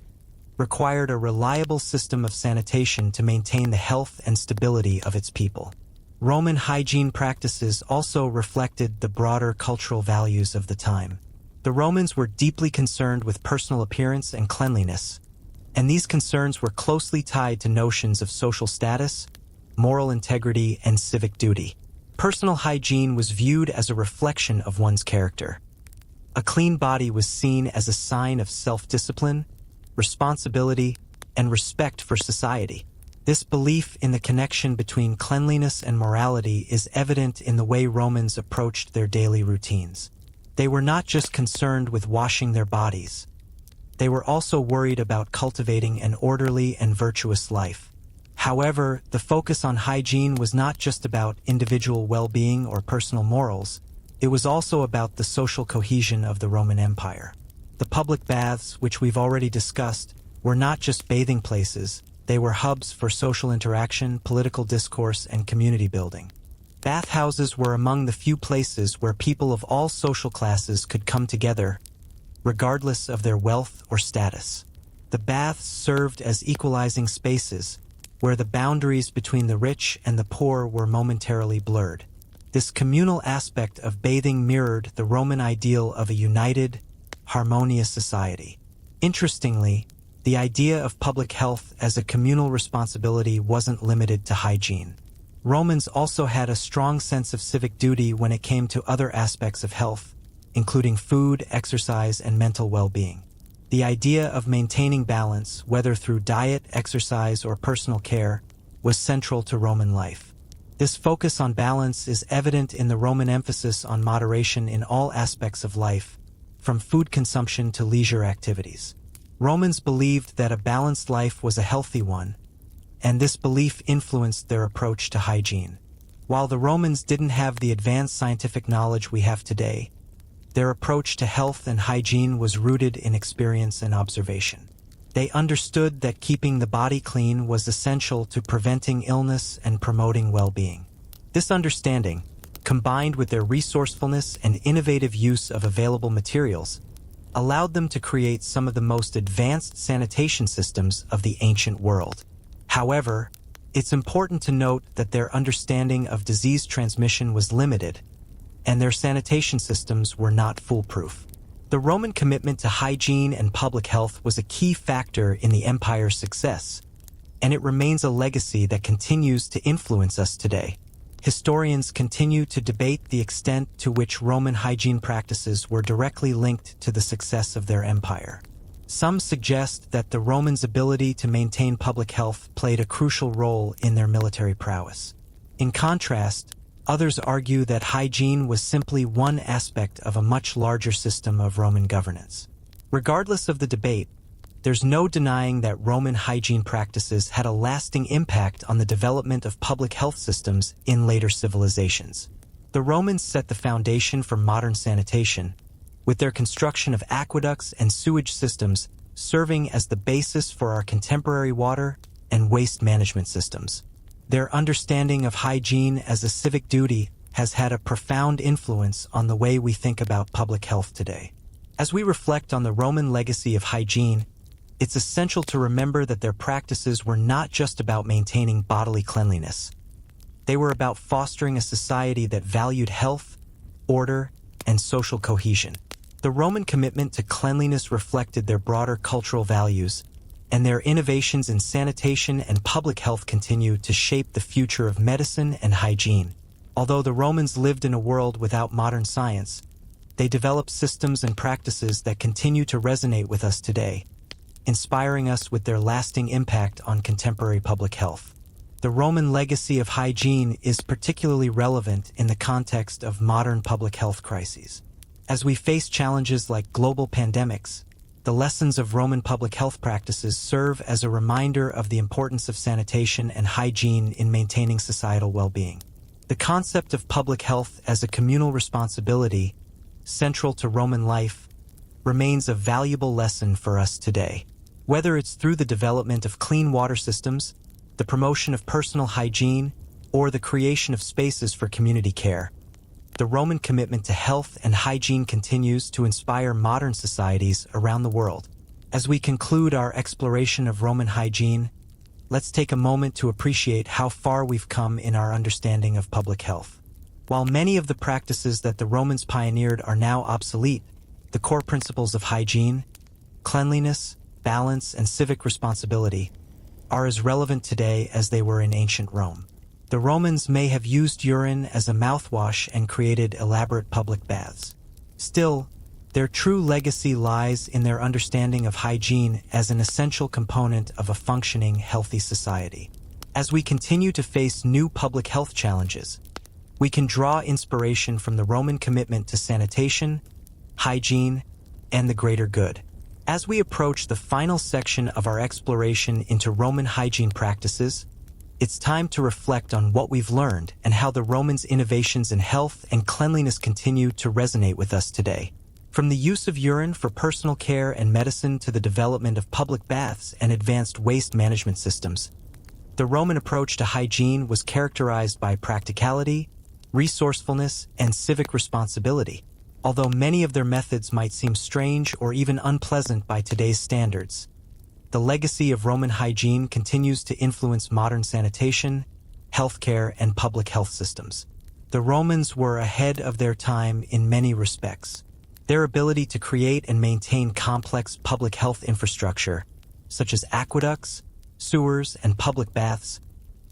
required a reliable system of sanitation to maintain the health and stability of its people. Roman hygiene practices also reflected the broader cultural values of the time. The Romans were deeply concerned with personal appearance and cleanliness, and these concerns were closely tied to notions of social status, moral integrity, and civic duty. Personal hygiene was viewed as a reflection of one's character. A clean body was seen as a sign of self-discipline, responsibility, and respect for society. This belief in the connection between cleanliness and morality is evident in the way Romans approached their daily routines. They were not just concerned with washing their bodies. They were also worried about cultivating an orderly and virtuous life. However, the focus on hygiene was not just about individual well-being or personal morals. It was also about the social cohesion of the Roman Empire. The public baths, which we've already discussed, were not just bathing places. They were hubs for social interaction, political discourse, and community building. Bathhouses were among the few places where people of all social classes could come together, regardless of their wealth or status. The baths served as equalizing spaces, where the boundaries between the rich and the poor were momentarily blurred. This communal aspect of bathing mirrored the Roman ideal of a united, harmonious society. Interestingly, the idea of public health as a communal responsibility wasn't limited to hygiene. Romans also had a strong sense of civic duty when it came to other aspects of health, including food, exercise, and mental well-being. The idea of maintaining balance, whether through diet, exercise, or personal care, was central to Roman life. This focus on balance is evident in the Roman emphasis on moderation in all aspects of life, from food consumption to leisure activities. Romans believed that a balanced life was a healthy one, and this belief influenced their approach to hygiene. While the Romans didn't have the advanced scientific knowledge we have today, their approach to health and hygiene was rooted in experience and observation. They understood that keeping the body clean was essential to preventing illness and promoting well-being. This understanding, combined with their resourcefulness and innovative use of available materials, allowed them to create some of the most advanced sanitation systems of the ancient world. However, it's important to note that their understanding of disease transmission was limited, and their sanitation systems were not foolproof. The Roman commitment to hygiene and public health was a key factor in the empire's success, and it remains a legacy that continues to influence us today. Historians continue to debate the extent to which Roman hygiene practices were directly linked to the success of their empire. Some suggest that the Romans' ability to maintain public health played a crucial role in their military prowess. In contrast, others argue that hygiene was simply one aspect of a much larger system of Roman governance. Regardless of the debate, there's no denying that Roman hygiene practices had a lasting impact on the development of public health systems in later civilizations. The Romans set the foundation for modern sanitation, with their construction of aqueducts and sewage systems serving as the basis for our contemporary water and waste management systems. Their understanding of hygiene as a civic duty has had a profound influence on the way we think about public health today. As we reflect on the Roman legacy of hygiene, it's essential to remember that their practices were not just about maintaining bodily cleanliness. They were about fostering a society that valued health, order, and social cohesion. The Roman commitment to cleanliness reflected their broader cultural values, and their innovations in sanitation and public health continue to shape the future of medicine and hygiene. Although the Romans lived in a world without modern science, they developed systems and practices that continue to resonate with us today, inspiring us with their lasting impact on contemporary public health. The Roman legacy of hygiene is particularly relevant in the context of modern public health crises. As we face challenges like global pandemics, the lessons of Roman public health practices serve as a reminder of the importance of sanitation and hygiene in maintaining societal well-being. The concept of public health as a communal responsibility, central to Roman life, remains a valuable lesson for us today. Whether it's through the development of clean water systems, the promotion of personal hygiene, or the creation of spaces for community care, the Roman commitment to health and hygiene continues to inspire modern societies around the world. As we conclude our exploration of Roman hygiene, let's take a moment to appreciate how far we've come in our understanding of public health. While many of the practices that the Romans pioneered are now obsolete, the core principles of hygiene, cleanliness, balance, and civic responsibility are as relevant today as they were in ancient Rome. The Romans may have used urine as a mouthwash and created elaborate public baths. Still, their true legacy lies in their understanding of hygiene as an essential component of a functioning, healthy society. As we continue to face new public health challenges, we can draw inspiration from the Roman commitment to sanitation, hygiene, and the greater good. As we approach the final section of our exploration into Roman hygiene practices, it's time to reflect on what we've learned and how the Romans' innovations in health and cleanliness continue to resonate with us today. From the use of urine for personal care and medicine to the development of public baths and advanced waste management systems, the Roman approach to hygiene was characterized by practicality, resourcefulness, and civic responsibility. Although many of their methods might seem strange or even unpleasant by today's standards, the legacy of Roman hygiene continues to influence modern sanitation, healthcare, and public health systems. The Romans were ahead of their time in many respects. Their ability to create and maintain complex public health infrastructure, such as aqueducts, sewers, and public baths,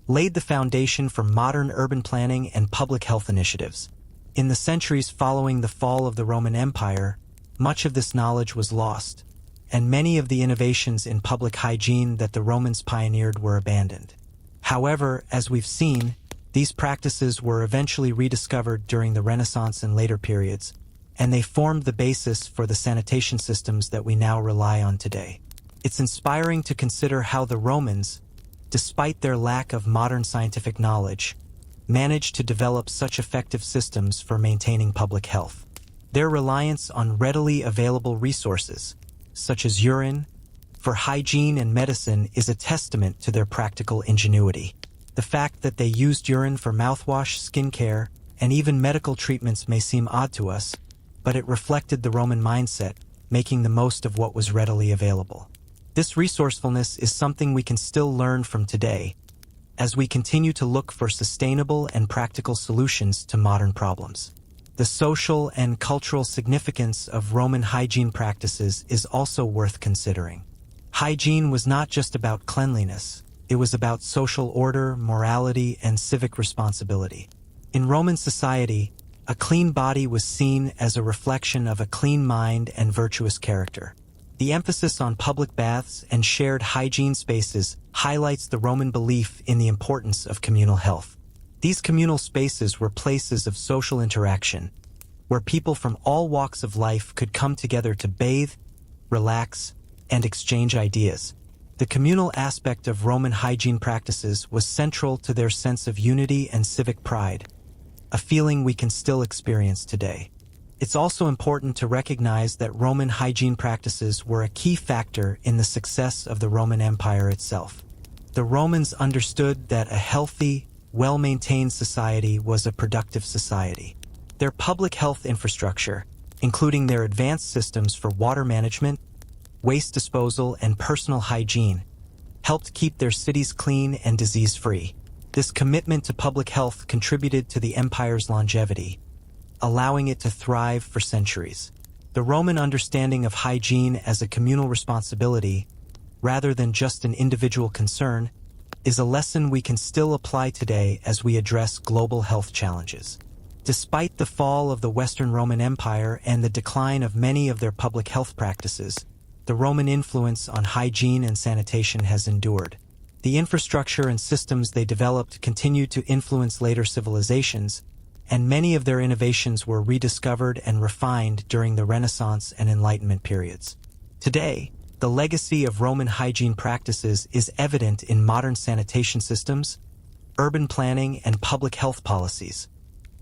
laid the foundation for modern urban planning and public health initiatives. In the centuries following the fall of the Roman Empire, much of this knowledge was lost, and many of the innovations in public hygiene that the Romans pioneered were abandoned. However, as we've seen, these practices were eventually rediscovered during the Renaissance and later periods, and they formed the basis for the sanitation systems that we now rely on today. It's inspiring to consider how the Romans, despite their lack of modern scientific knowledge, managed to develop such effective systems for maintaining public health. Their reliance on readily available resources, such as urine, for hygiene and medicine is a testament to their practical ingenuity. The fact that they used urine for mouthwash, skincare, and even medical treatments may seem odd to us, but it reflected the Roman mindset, making the most of what was readily available. This resourcefulness is something we can still learn from today, as we continue to look for sustainable and practical solutions to modern problems. The social and cultural significance of Roman hygiene practices is also worth considering. Hygiene was not just about cleanliness, it was about social order, morality, and civic responsibility. In Roman society, a clean body was seen as a reflection of a clean mind and virtuous character. The emphasis on public baths and shared hygiene spaces highlights the Roman belief in the importance of communal health. These communal spaces were places of social interaction, where people from all walks of life could come together to bathe, relax, and exchange ideas. The communal aspect of Roman hygiene practices was central to their sense of unity and civic pride, a feeling we can still experience today. It's also important to recognize that Roman hygiene practices were a key factor in the success of the Roman Empire itself. The Romans understood that a healthy, well-maintained society was a productive society. Their public health infrastructure, including their advanced systems for water management, waste disposal, and personal hygiene, helped keep their cities clean and disease-free. This commitment to public health contributed to the empire's longevity, allowing it to thrive for centuries. The Roman understanding of hygiene as a communal responsibility, rather than just an individual concern, is a lesson we can still apply today as we address global health challenges. Despite the fall of the Western Roman Empire and the decline of many of their public health practices, the Roman influence on hygiene and sanitation has endured. The infrastructure and systems they developed continued to influence later civilizations, and many of their innovations were rediscovered and refined during the Renaissance and Enlightenment periods. Today, the legacy of Roman hygiene practices is evident in modern sanitation systems, urban planning, and public health policies,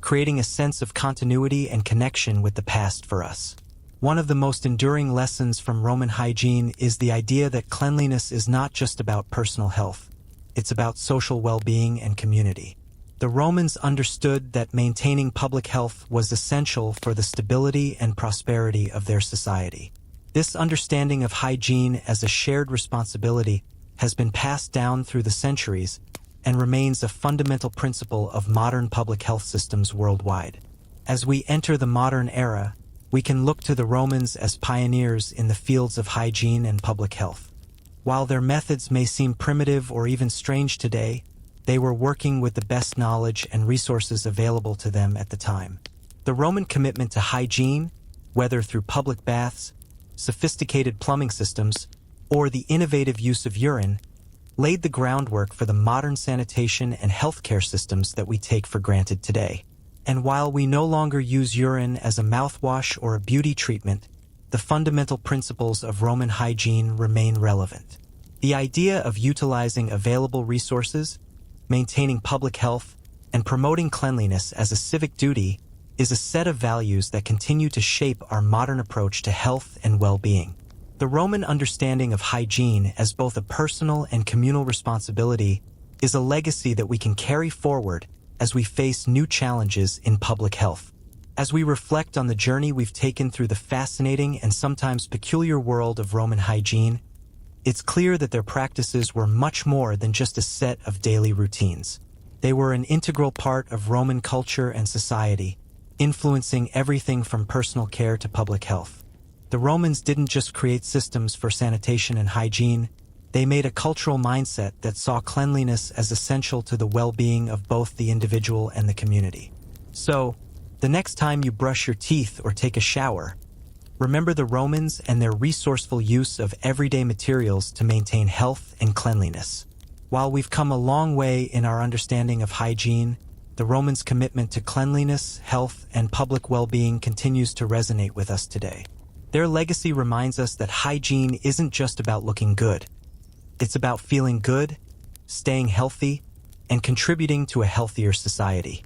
creating a sense of continuity and connection with the past for us. One of the most enduring lessons from Roman hygiene is the idea that cleanliness is not just about personal health, it's about social well-being and community. The Romans understood that maintaining public health was essential for the stability and prosperity of their society. This understanding of hygiene as a shared responsibility has been passed down through the centuries and remains a fundamental principle of modern public health systems worldwide. As we enter the modern era, we can look to the Romans as pioneers in the fields of hygiene and public health. While their methods may seem primitive or even strange today, they were working with the best knowledge and resources available to them at the time. The Roman commitment to hygiene, whether through public baths, sophisticated plumbing systems, or the innovative use of urine, laid the groundwork for the modern sanitation and healthcare systems that we take for granted today. And while we no longer use urine as a mouthwash or a beauty treatment, the fundamental principles of Roman hygiene remain relevant. The idea of utilizing available resources, maintaining public health, and promoting cleanliness as a civic duty is a set of values that continue to shape our modern approach to health and well-being. The Roman understanding of hygiene as both a personal and communal responsibility is a legacy that we can carry forward as we face new challenges in public health. As we reflect on the journey we've taken through the fascinating and sometimes peculiar world of Roman hygiene, it's clear that their practices were much more than just a set of daily routines. They were an integral part of Roman culture and society, influencing everything from personal care to public health. The Romans didn't just create systems for sanitation and hygiene, they made a cultural mindset that saw cleanliness as essential to the well-being of both the individual and the community. So, the next time you brush your teeth or take a shower, remember the Romans and their resourceful use of everyday materials to maintain health and cleanliness. While we've come a long way in our understanding of hygiene, the Romans' commitment to cleanliness, health, and public well-being continues to resonate with us today. Their legacy reminds us that hygiene isn't just about looking good. It's about feeling good, staying healthy, and contributing to a healthier society.